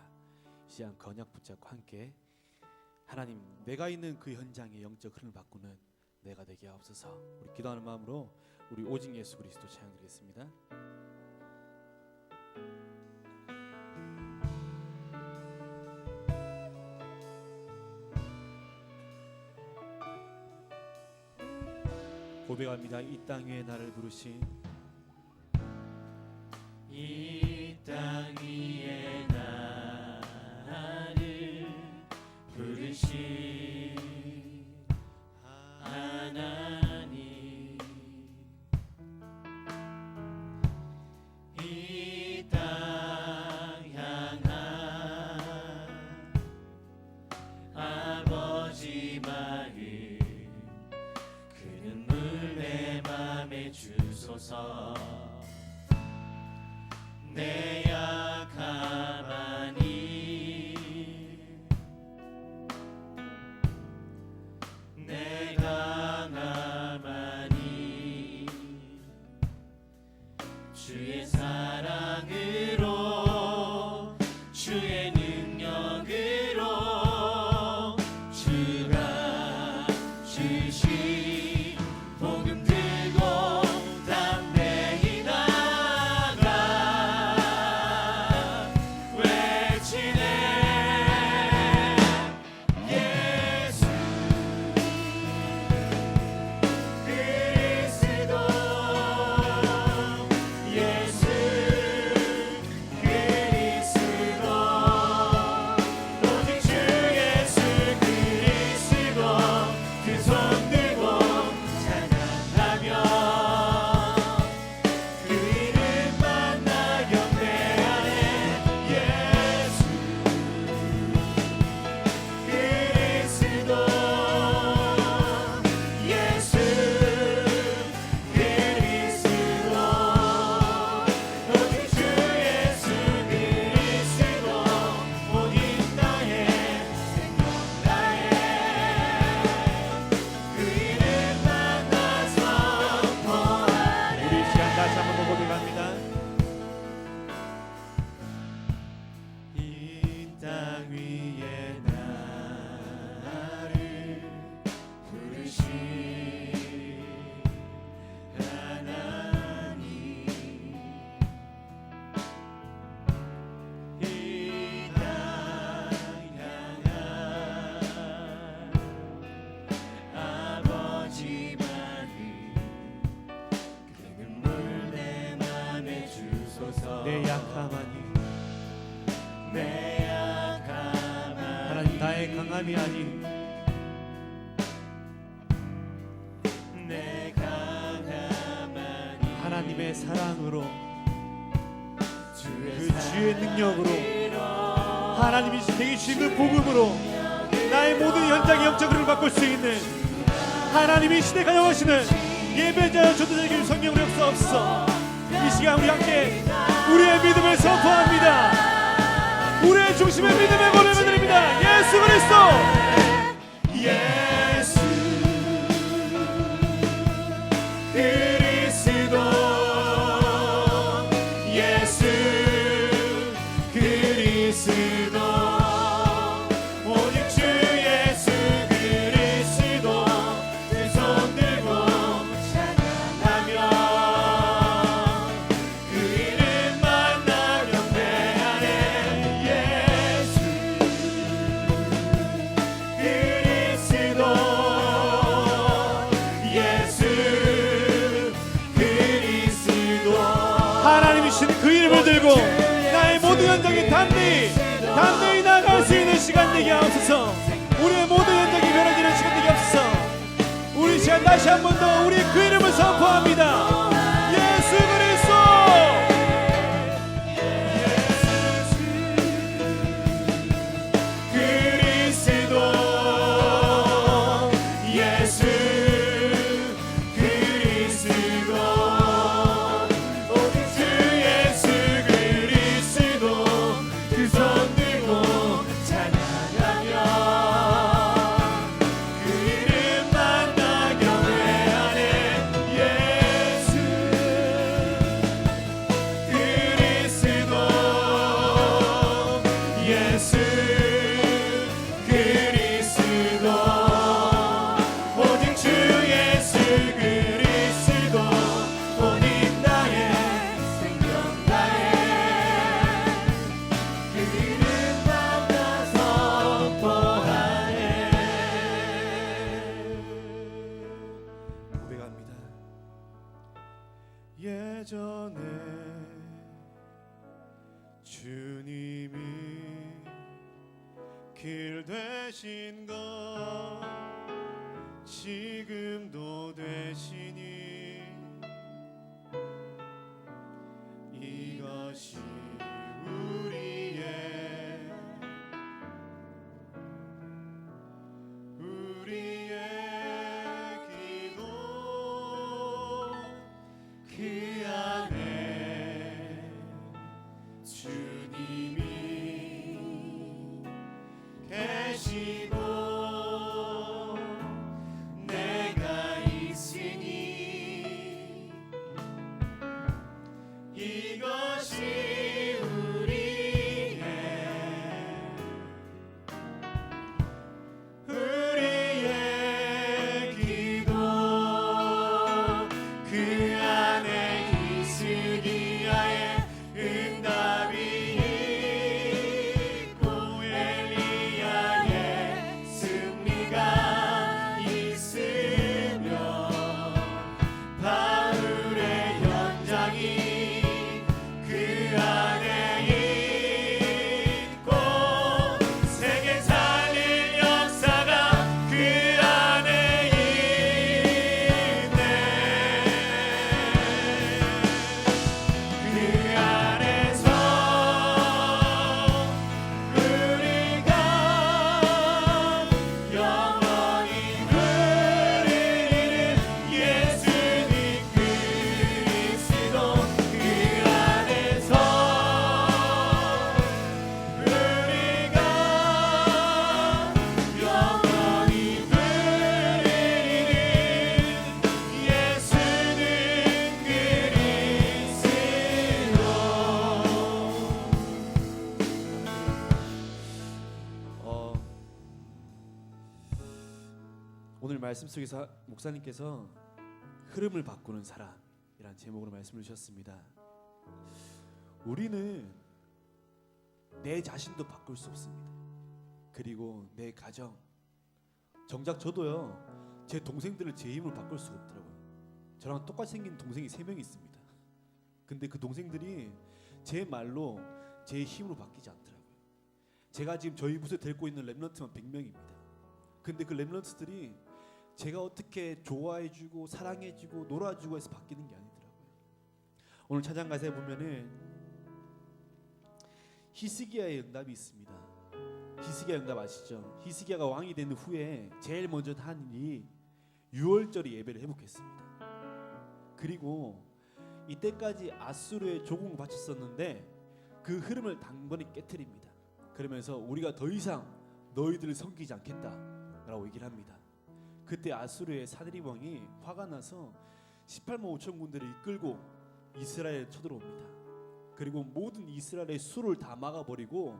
[SPEAKER 1] 이 시간 그 언약 붙잡고 함께 하나님, 내가 있는 그 현장에 영적 흐름을 바꾸는 내가 되게 하옵소서. 우리 기도하는 마음으로 우리 오직 예수 그리스도 찬양드리겠습니다. 고백합니다. 이 땅 위에 나를 부르신
[SPEAKER 2] 이 땅 위에 나를 부르신 하나님, 이 땅 향한 아버지 마음, 그 눈물 내 맘에 주소서. 내 약함하니 내 강함하니 주의 사랑으로 주의 능력으로 주가 주신 복음 들고 담대히 나가 외치네. 예수 그리스도, 예수 그리스도, 오직 주 예수 그리스도, 그 손 들고 찬양하며 그 이름만 나 경배하네. 예수 그리스도, 예수 그리스도, 오직 주 예수 그리스도, 모든 나의 생명나의 그 이름만 나 선포하네.
[SPEAKER 1] 우리 시간 다시 한번 고백합니다.
[SPEAKER 2] 이 땅 위에 나를 부르신 하나님, 이 땅 향한 아버지 마음, 그 눈물 내 맘에 주소서.
[SPEAKER 1] 내 약함하니
[SPEAKER 2] 내 약함하니
[SPEAKER 1] 하나님, 나의 강함이 아닌
[SPEAKER 2] 내 강함하니
[SPEAKER 1] 하나님의 사랑으로,
[SPEAKER 2] 주의
[SPEAKER 1] 그 주의 능력으로,
[SPEAKER 2] 사랑으로
[SPEAKER 1] 하나님이 내게 주신 그 복음으로 나의 모든 현장의 영적 흐름을 바꿀 수 있는 하나님이 시대 가용하시는 예배자여 전도자에게 성령으로 역사옵소서. 이 시간 우리 함께 우리의 믿음을 선포합니다. 우리의 중심의 믿음의 고백을 드립니다. 예수 그리스도,
[SPEAKER 2] 예수 그리스도, 예수 그리스도, 오직 주 예수 그리스도, 두 손 들고 찬양하며 그 이름만 나 경배하네. 예수 그리스도, 예수 그리스도,
[SPEAKER 1] 하나님이 주신 그 이름을 들고 나의 모든 현장에 담대히 나아갈 수 있는 시간 되게 하옵소서. 우리의 모든 현장이 변화되는 시간 되게 하옵소서. 우리 시간 다시 한 번 더 우리 그 이름을 선포합니다. 예수 그리스도,
[SPEAKER 2] 그리스도, 예수 그리스도, 오직 주 예수 그리스도, 그 손 들고 찬양하며 그 이름만 나 경배하네. 그리스도 오직 주 예수 그리스도 오직 나의 생명 나의 그는 만나 선포하네.
[SPEAKER 1] 고백합니다. 예전에 주님이 길 되신 것 지금도 되시니 이것이 우리의 기도 그 안에 주님이 계시고 내가 있으니 이것이 우리의 기도 그 안에 있으리야의 응답이 있고 엘리야의 승리가 있으며 바울의 연장이 그 안에 있고 세계 살릴 역사가 그 안에 있네. 그 안에서 우리가 영원히 누리는 예수님 그리스도 그 안에서 우리가 영원히 누리는 예수는 그리스도. 오늘 말씀 속에서 목사님께서 흐름을 바꾸는 사람이란 제목으로 말씀을 주셨습니다. 우리는 내 자신도 바꿀 수 없습니다. 그리고 내 가정, 정작 저도요 제 동생들을 제 힘으로 바꿀 수가 없더라고요. 저랑 똑같이 생긴 동생이 3명이 있습니다. 근데 그 동생들이 제 말로 제 힘으로 바뀌지 않더라고요. 제가 지금 저희 부서에 데리고 있는 랩런트만 100명입니다. 근데 그 랩런트들이 제가 어떻게 좋아해주고 사랑해주고 놀아주고 해서 바뀌는 게 아니더라고요. 오늘 찬양 가사에 보면은 히스기야의 응답이 있습니다. 히스기야 응답 아시죠? 히스기야가 왕이 된 후에 제일 먼저 한 일이 유월절 예배를 회복했습니다. 그리고 이때까지 아수르의 조공을 바쳤었는데 그 흐름을 단번에 깨트립니다. 그러면서 우리가 더 이상 너희들을 섬기지 않겠다라고 얘기를 합니다. 그때 아수르의 사드립 왕이 화가 나서 18만 5천 군대를 이끌고 이스라엘에 쳐들어옵니다. 그리고 모든 이스라엘의 수를 다 막아버리고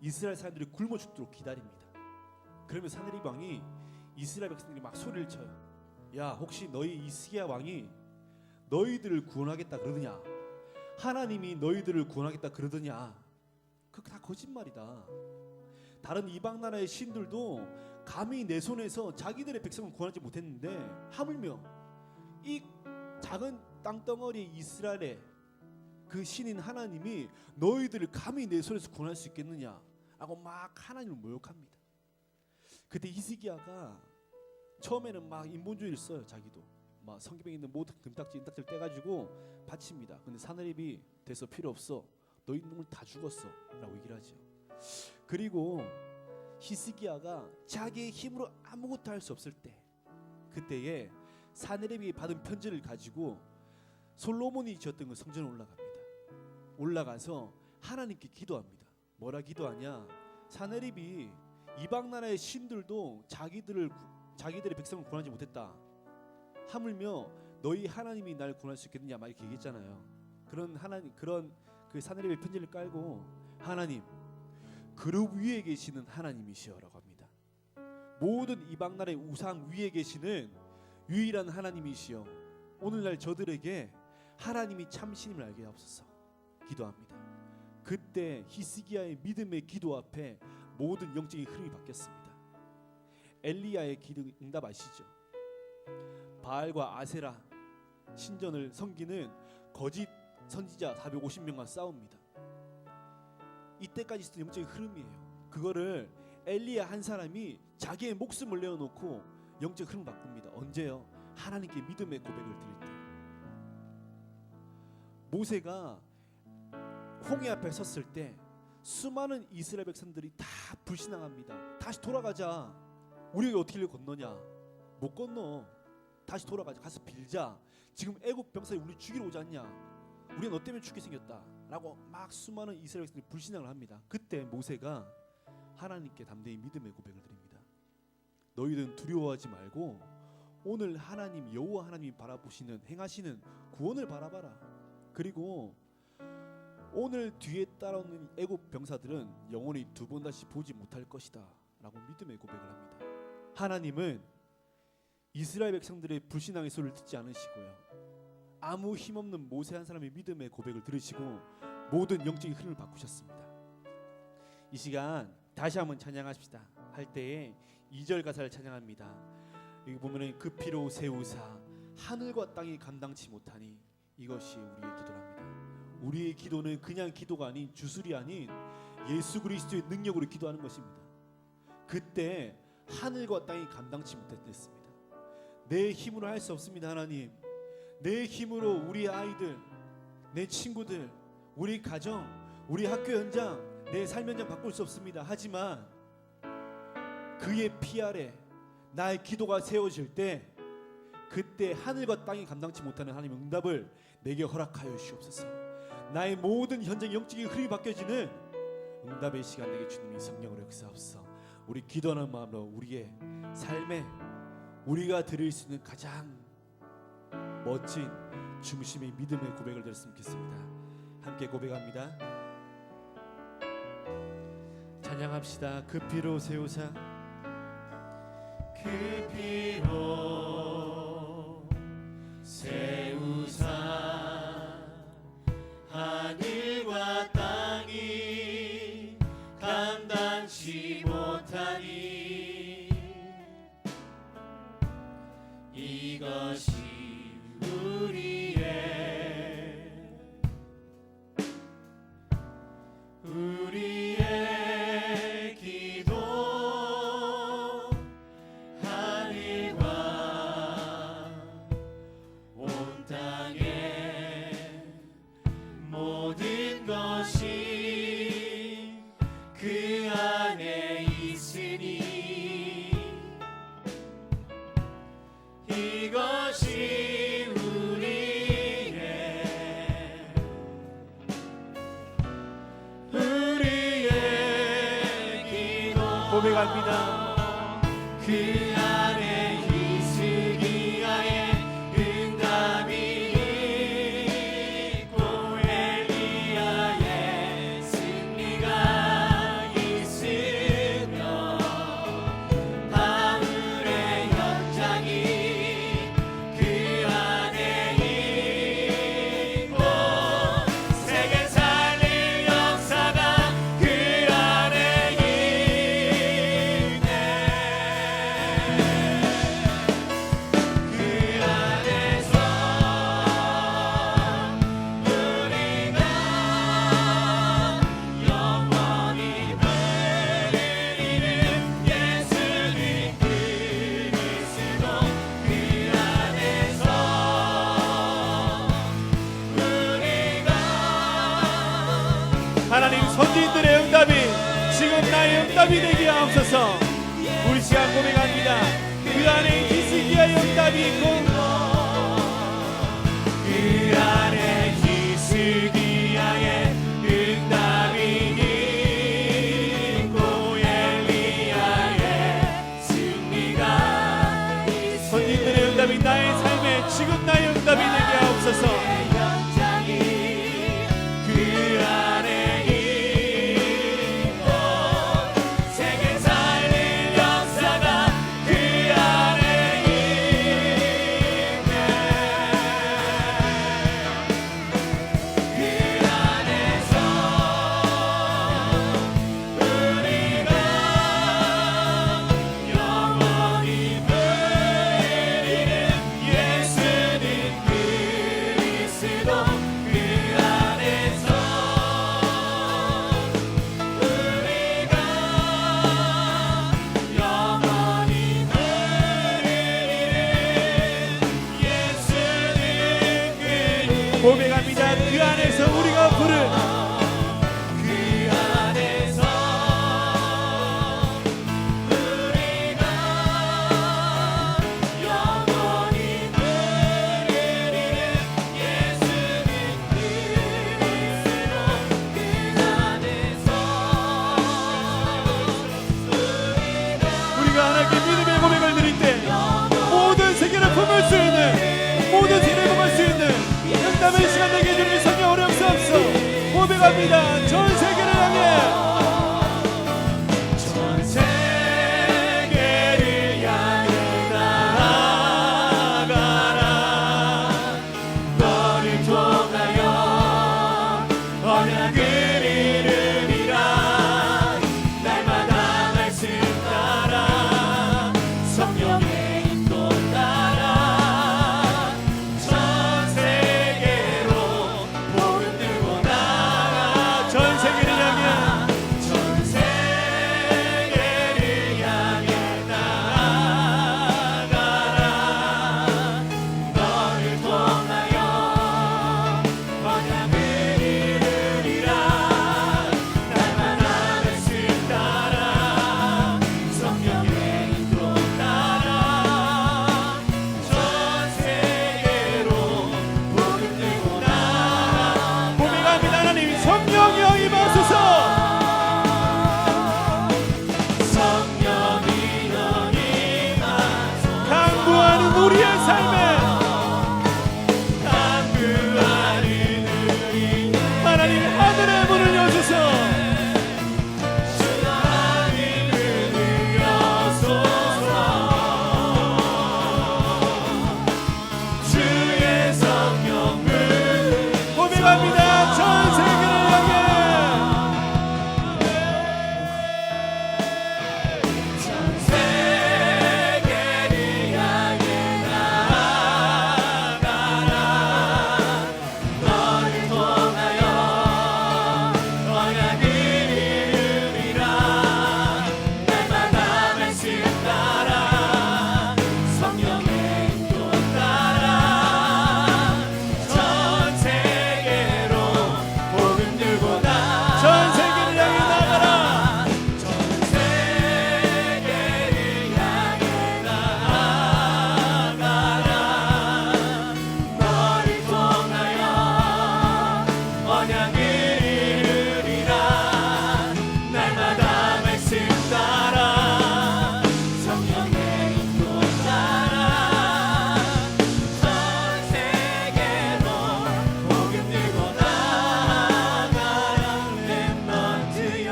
[SPEAKER 1] 이스라엘 사람들이 굶어 죽도록 기다립니다. 그러면 사드립 왕이 이스라엘 백성들이 막 소리를 쳐요. 야, 혹시 너희 히스기야 왕이 너희들을 구원하겠다 그러느냐? 하나님이 너희들을 구원하겠다 그러더냐? 그거 다 거짓말이다. 다른 이방 나라의 신들도 감히 내 손에서 자기들의 백성을 구원하지 못했는데 하물며 이 작은 땅덩어리 이스라엘의 그 신인 하나님이 너희들을 감히 내 손에서 구원할 수 있겠느냐 라고 막 하나님을 모욕합니다. 그때 히스기야가 처음에는 막 인본주의를 써요. 자기도 막 성경에 있는 모든 금딱지 인딱지를 떼가지고 바칩니다. 근데 사내립이 돼서 필요 없어, 너희 놈을 다 죽었어 라고 얘기를 하죠. 그리고 히스기야가 자기의 힘으로 아무것도 할 수 없을 때, 그때에 사내립이 받은 편지를 가지고 솔로몬이 지었던 그 성전에 올라갑니다. 올라가서 하나님께 기도합니다. 뭐라 기도하냐? 사내립이 이방 나라의 신들도 자기들의 백성을 구원하지 못했다. 하물며 너희 하나님이 날 구원할 수 있겠느냐 막 이렇게 얘기했잖아요. 그런 그 사내립의 편지를 깔고 하나님, 그룹 위에 계시는 하나님이시여라고 합니다. 모든 이방 나라의 우상 위에 계시는 유일한 하나님이시여, 오늘날 저들에게 하나님이 참신임을 알게 하옵소서 기도합니다. 그때 히스기야의 믿음의 기도 앞에 모든 영적인 흐름이 바뀌었습니다. 엘리야의 기도 응답 아시죠? 바알과 아세라 신전을 섬기는 거짓 선지자 450명과 싸웁니다. 이때까지 있었던 영적인 흐름이에요. 그거를 엘리야 한 사람이 자기의 목숨을 내어놓고 영적 흐름 바꿉니다. 언제요? 하나님께 믿음의 고백을 드릴 때. 모세가 홍해 앞에 섰을 때 수많은 이스라엘 백성들이 다 불신앙합니다. 다시 돌아가자. 우리가 어떻게 길 건너냐? 못 건너. 다시 돌아가자. 가서 빌자. 지금 애국 병사들이 우리 죽이러 오지 않냐? 우리는 너 때문에 죽게 생겼다. 라고 막 수많은 이스라엘 백성들이 불신앙을 합니다. 그때 모세가 하나님께 담대히 믿음의 고백을 드립니다. 너희들은 두려워하지 말고 오늘 하나님 여호와 하나님이 바라보시는 행하시는 구원을 바라봐라. 그리고 오늘 뒤에 따라오는 애국 병사들은 영원히 두 번 다시 보지 못할 것이다 라고 믿음의 고백을 합니다. 하나님은 이스라엘 백성들의 불신앙의 소리를 듣지 않으시고요, 아무 힘없는 모세 한 사람의 믿음의 고백을 들으시고 모든 영적인 흐름을 바꾸셨습니다. 이 시간 다시 한번 찬양하십시다 할 때에 2절 가사를 찬양합니다. 여기 보면은 그 피로 세우사 하늘과 땅이 감당치 못하니, 이것이 우리의 기도랍니다. 우리의 기도는 그냥 기도가 아닌, 주술이 아닌 예수 그리스도의 능력으로 기도하는 것입니다. 그때 하늘과 땅이 감당치 못했습니다. 내 힘으로 할 수 없습니다. 하나님, 내 힘으로 우리 아이들, 내 친구들, 우리 가정, 우리 학교 현장, 내 삶 현장 바꿀 수 없습니다. 하지만 그의 피 아래 나의 기도가 세워질 때, 그때 하늘과 땅이 감당치 못하는 하나님의 응답을 내게 허락하여 주옵소서. 나의 모든 현장 영적인 흐름이 바뀌어지는 응답의 시간 내게 주님이 성령으로 역사하옵소서. 우리 기도하는 마음으로 우리의 삶에 우리가 드릴 수 있는 가장 멋진 중심의 믿음의 고백을 드렸으면 좋겠습니다. 함께 고백합니다. 찬양합시다. 그 피로 세우사,
[SPEAKER 2] 그 피로 세우사 하늘과 땅이 감당치 못하니, 이것이 우리의 기도, 하늘과 온 땅의 모든 것이 그 안에 있으니, 이것이 우리의 기도.
[SPEAKER 1] 고백합니다.
[SPEAKER 2] 그 안에 히스기야의 응답이 있고 엘리야의 승리가 있으며, 바울의 현장이 그 안에 있고, 세계 살릴 역사가 그 안에 있네. 그 안에서 우리가 영원히 누리는 예수님 그리스도, 그 안에서 우리가
[SPEAKER 1] 하나님, 선지인들의 응답이 지금 나의 응답이 되게 하옵소서. 우리 시간 고백합니다. 그 안에 히스기야의 응답이 있고,
[SPEAKER 2] 그 안에 히스기야의 응답이 있고 엘리야의 승리가 있으니,
[SPEAKER 1] 선지인들의 응답이 나의 삶에 지금 나의 응답이 되게 하옵소서.
[SPEAKER 2] 현장이 그 안에 있고,
[SPEAKER 1] 우리가 하나님께 믿음의 고백을 드릴 때 모든 세계를 품을 수 있는, 모든 세계를 품을 수 있는 응답의 시간 되게 해주는 성령 어렵사옵소. 고백합니다. 전 세계를 향해,
[SPEAKER 2] 전 세계를 향해 나아가라. 너를 통하여 언약을 이루리라. 날마다 말씀 따라 성령의 인도 따라 전 세계로 복음 들고 나가.
[SPEAKER 1] 전 세계를 향해,
[SPEAKER 2] 전 세계를 향해 나아가라. 너를 통하여 언약을 이루리라. 날마다 말씀 따라 성령의 인도 따라 전 세계로 복음 들고 나가.
[SPEAKER 1] 고백합니다. 하나님 성령이여 임하소서.
[SPEAKER 2] 성령이 너희 임하소서.
[SPEAKER 1] 강구하는 우리의 삶에
[SPEAKER 2] 강구하는 우리
[SPEAKER 1] 하나님 하늘의 문을 여소서.
[SPEAKER 2] 하나님을 여소서. 주의 성령을
[SPEAKER 1] 고백합니다. 전 세계를 향해,
[SPEAKER 2] 전 세계를 향해 나아가라. 너를 통하여 언약을 이루리라. 날마다 말씀 따라 성령의 인도 따라 전 세계로 복음 들고 나가.
[SPEAKER 1] 전 세계를 향해 나가라.
[SPEAKER 2] 전 세계를 향해 나아가라. 너를 통하여 언약을 이루리라. 날마다 말씀 따라 성령의 인도 따라 전 세계로 복음 들고 나가라. 렘넌트여.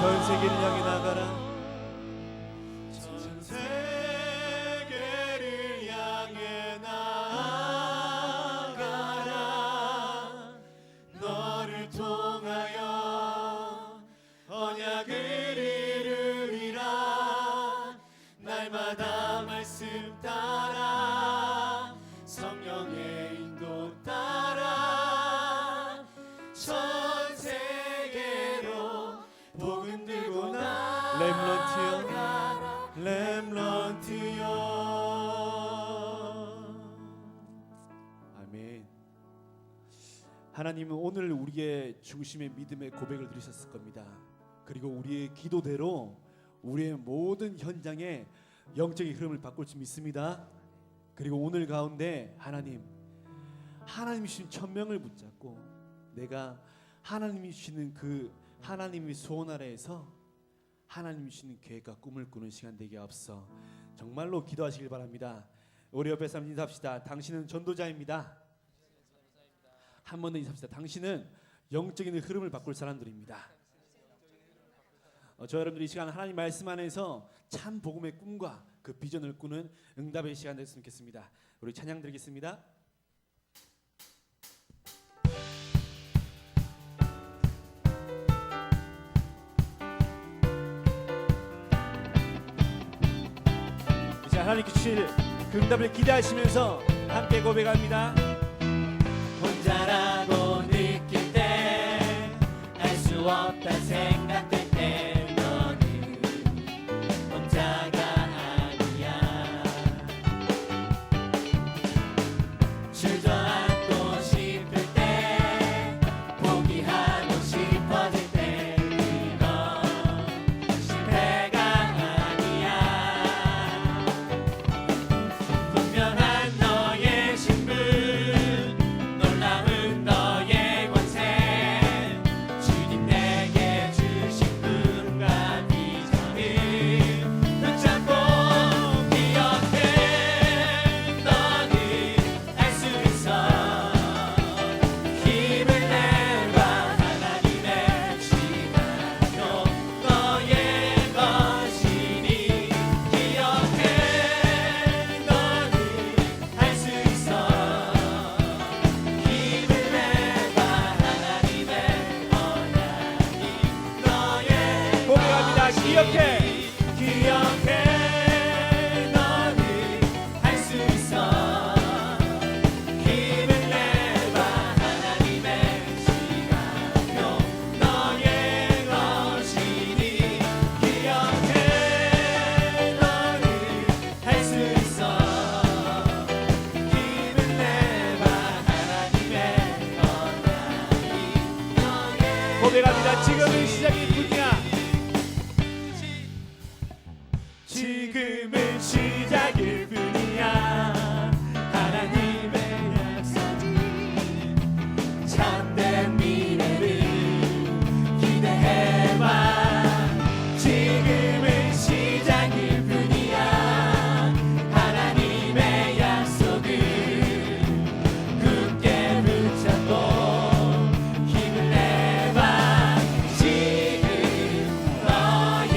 [SPEAKER 1] 전 세계를 향해 나가라.
[SPEAKER 2] 전 세계를 향해 나아가라. 너를 통하여 언약을 이루리라. 날마다 말씀 따라 성령의 인도 따라 전 세계로 복음 들고
[SPEAKER 1] 렘넌트여,
[SPEAKER 2] 나가라.
[SPEAKER 1] 렘넌트여. 아멘. 하나님은 오늘 우리의 중심의 믿음의 고백을 들으셨을 겁니다. 그리고 우리의 기도대로 우리의 모든 현장에 영적인 흐름을 바꿀 줄 믿습니다. 그리고 오늘 가운데 하나님이 주신 천명을 붙잡고 내가 하나님이 주시는 그 하나님의 소원 아래에서 하나님이 주시는 계획과 꿈을 꾸는 시간 되게 앞서 정말로 기도하시길 바랍니다. 우리 옆에 사람 인사합시다. 당신은 전도자입니다. 한 번 더 인사합시다. 당신은 영적인 흐름을 바꿀 사람들입니다. 저 여러분들이 이 시간 하나님 말씀 안에서 참 복음의 꿈과 그 비전을 꾸는 응답의 시간 됐으면 좋겠습니다. 우리 찬양 드리겠습니다. 이제 하나님께 주실 그 응답을 기대하시면서 함께 고백합니다.
[SPEAKER 2] 혼자라고 느낄 때 알 수 없다 생각될 때 너는 혼자가 아니야. 주저앉고 싶을 때 포기하고 싶어질 때 그건 실패가 아니야. 분명한 너의 신분 기억해 너는 할 수 있어 힘을 내봐 하나님의 시간표 너의 것이니 기억해 너는 할 수 있어 힘을 내봐 하나님의 언약이 너의
[SPEAKER 1] 고백합니다. 지금은 시작일 뿐이야.
[SPEAKER 2] 지금은 시작일 뿐이야 하나님의 약속이 참된 미래를 기대해봐 지금은 시작일 뿐이야 하나님의 약속을 굳게 붙잡고 힘을 내봐 지금 너의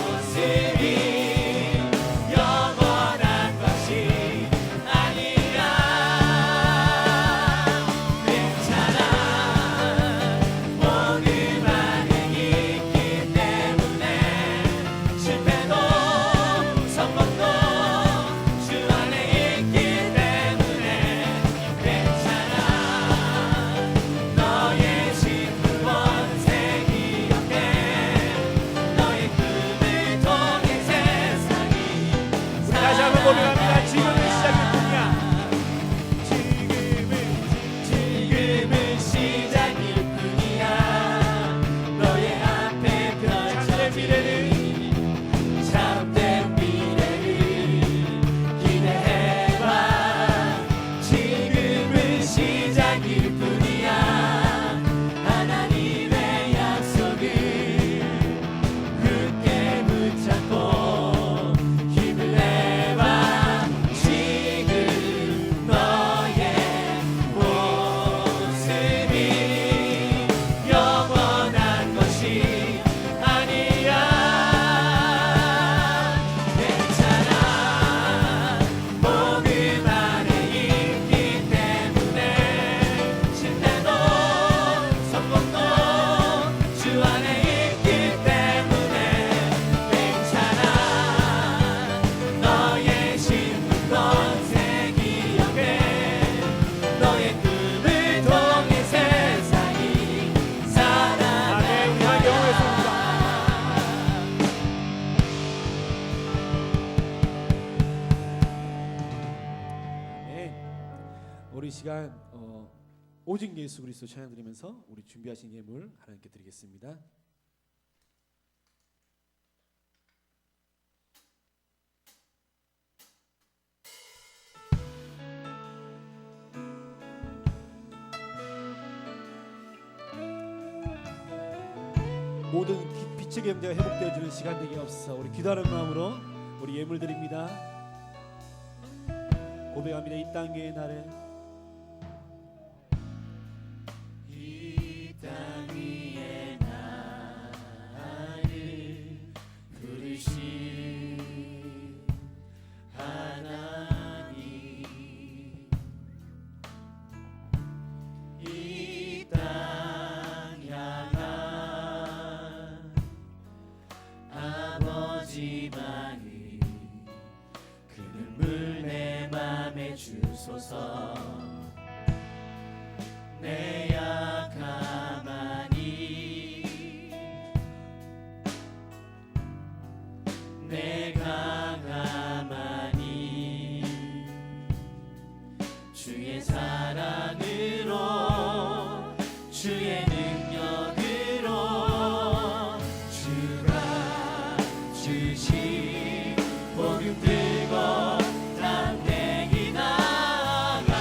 [SPEAKER 2] 모습이 영원한 것이 아니야 괜찮아 복음 안에 있기 때문에 실패도 성공도 주 안에 있기 때문에 괜찮아 너의 신분 원색 기억해 너의 꿈을 통해 세상이
[SPEAKER 1] 다시 한번 고백합니다. 지금은 시작일 뿐이야.
[SPEAKER 2] 지금은 시작일 뿐이야 너의 앞에 펼쳐진 참된 미래를 기대해봐 지금은 시작일 뿐이야 하나님의 약속을 굳게 붙잡고 힘을 내봐 지금 너의 모습이 영원한 것이 아니야 괜찮아 복음 안에 있기 때문에 실패도 성공도 주 안에 있기 때문에 괜찮아 너의 신분권 새 기억해 너의 꿈을 통해 세상이 살아나가
[SPEAKER 1] 네. 우리 시간 오직 예수 그리스도 찬양 드리면서 우리 준비하신 예물 하나님께 드리겠습니다. 모든 빛의 경제가 회복되어지는 시간 되게 없어 우리 기도하는 마음으로 우리 예물 드립니다. 고백합니다. 이 땅의 나를
[SPEAKER 2] 이 땅 위에 나를 부르신 하나님 이 땅 향한 아버지만이 그 눈물 내 맘에 주소서 내 약함하니 내 강함하니 주의 사랑으로 주의 능력으로 주가 주신 복음 들고 담대히 나아가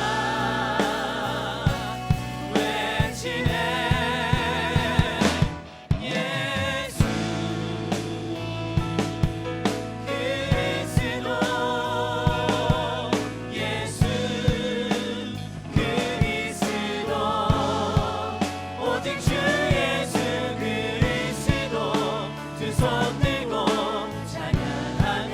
[SPEAKER 2] 외치네 예수 그리스도 예수 그리스도 오직 주 예수 그리스도 두 손 들고 찬양하며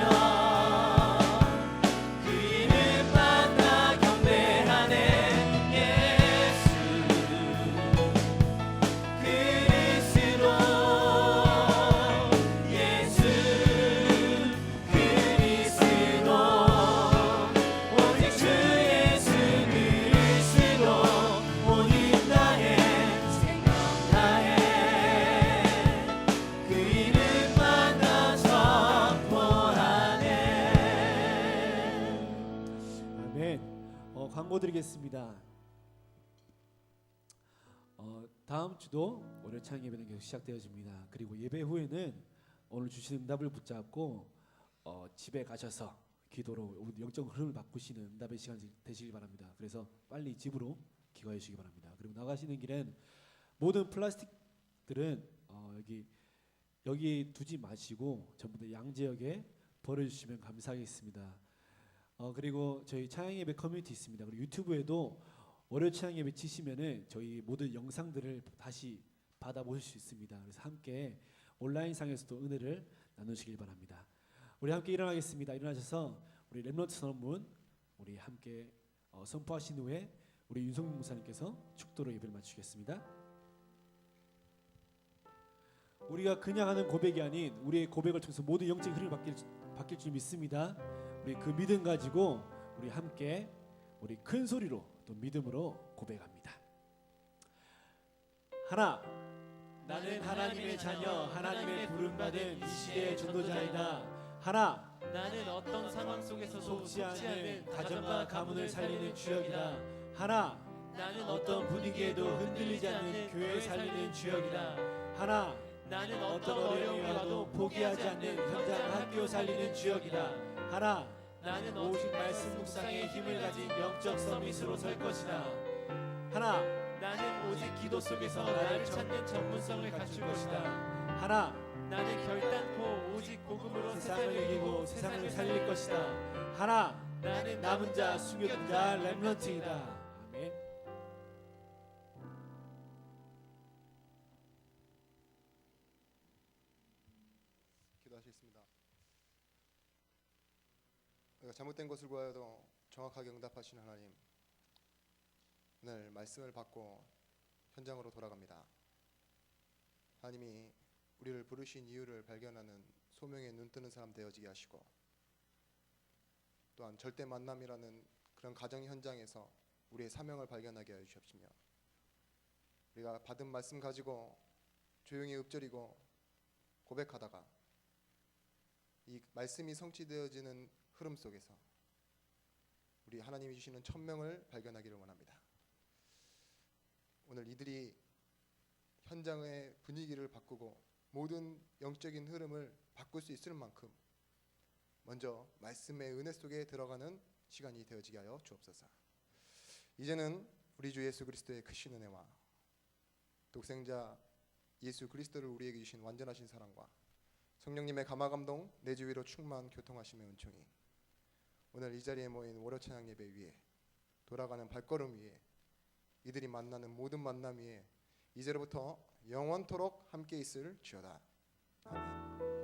[SPEAKER 1] 기도드리겠습니다. 다음 주도 월요 찬양 예배는 계속 시작되어집니다. 그리고 예배 후에는 오늘 주신 응답을 붙잡고 집에 가셔서 기도로 영적 흐름을 바꾸시는 응답의 시간이 되시길 바랍니다. 그래서 빨리 집으로 귀가해 주시기 바랍니다. 그리고 나가시는 길엔 모든 플라스틱들은 여기 두지 마시고 전부 다 양지역에 버려주시면 감사하겠습니다. 그리고 저희 찬양 예배 커뮤니티 있습니다. 그리고 유튜브에도 월요 찬양 예배 치시면은 저희 모든 영상들을 다시 받아보실 수 있습니다. 그래서 함께 온라인상에서도 은혜를 나누시길 바랍니다. 우리 함께 일어나겠습니다. 일어나셔서 우리 렘넌트 선언문 우리 함께 선포하신 후에 우리 윤성민 목사님께서 축도로 예배를 마치겠습니다. 우리가 그냥 하는 고백이 아닌 우리의 고백을 통해서 모든 영적인 흐름이 바뀔 줄 믿습니다. 우리 그 믿음 가지고 우리 함께 우리 큰 소리로 또 믿음으로 고백합니다. 하나, 나는 하나님의 자녀, 하나님의 부름받은 이 시대의 전도자이다. 하나,
[SPEAKER 2] 나는 어떤 상황 속에서도
[SPEAKER 1] 속지 않는 가정과 가문을 살리는 주역이다. 하나,
[SPEAKER 2] 나는
[SPEAKER 1] 어떤 분위기에도 흔들리지 않는 교회를 살리는 주역이다. 하나,
[SPEAKER 2] 나는
[SPEAKER 1] 어떤 어려움이 와도 포기하지 않는 현장 학교 살리는 주역이다. 하나,
[SPEAKER 2] 나는
[SPEAKER 1] 오직 말씀 묵상의 힘을 가진 영적 서밋으로 설 것이다. 하나,
[SPEAKER 2] 나는 오직 기도 속에서 나를 찾는 전문성을 갖출 것이다.
[SPEAKER 1] 하나,
[SPEAKER 2] 나는 결단코 오직 복음으로
[SPEAKER 1] 세상을 이기고 세상을 살릴 것이다. 하나,
[SPEAKER 2] 나는
[SPEAKER 1] 남은 자, 숨겨둔 자, 렘넌트이다. 아멘.
[SPEAKER 3] 기도하시겠습니다. 우리가 잘못된 것을 구하여도 정확하게 응답하시는 하나님, 오늘 말씀을 받고 현장으로 돌아갑니다. 하나님이 우리를 부르신 이유를 발견하는 소명에 눈뜨는 사람 되어지게 하시고, 또한 절대 만남이라는 그런 가정 현장에서 우리의 사명을 발견하게 하여 주시옵시며, 우리가 받은 말씀 가지고 조용히 읊조리고 고백하다가 이 말씀이 성취되어지는 흐름 속에서 우리 하나님이 주시는 천명을 발견하기를 원합니다. 오늘 이들이 현장의 분위기를 바꾸고 모든 영적인 흐름을 바꿀 수 있을 만큼 먼저 말씀의 은혜 속에 들어가는 시간이 되어지게 하여 주옵소서. 이제는 우리 주 예수 그리스도의 크신 은혜와 독생자 예수 그리스도를 우리에게 주신 완전하신 사랑과 성령님의 감화감동 내주 위로 충만 교통하심의 은총이 오늘 이 자리에 모인 월요 찬양 예배 위에 돌아가는 발걸음 위에 이들이 만나는 모든 만남 위에 이제로부터 영원토록 함께 있을 지어다. 아멘.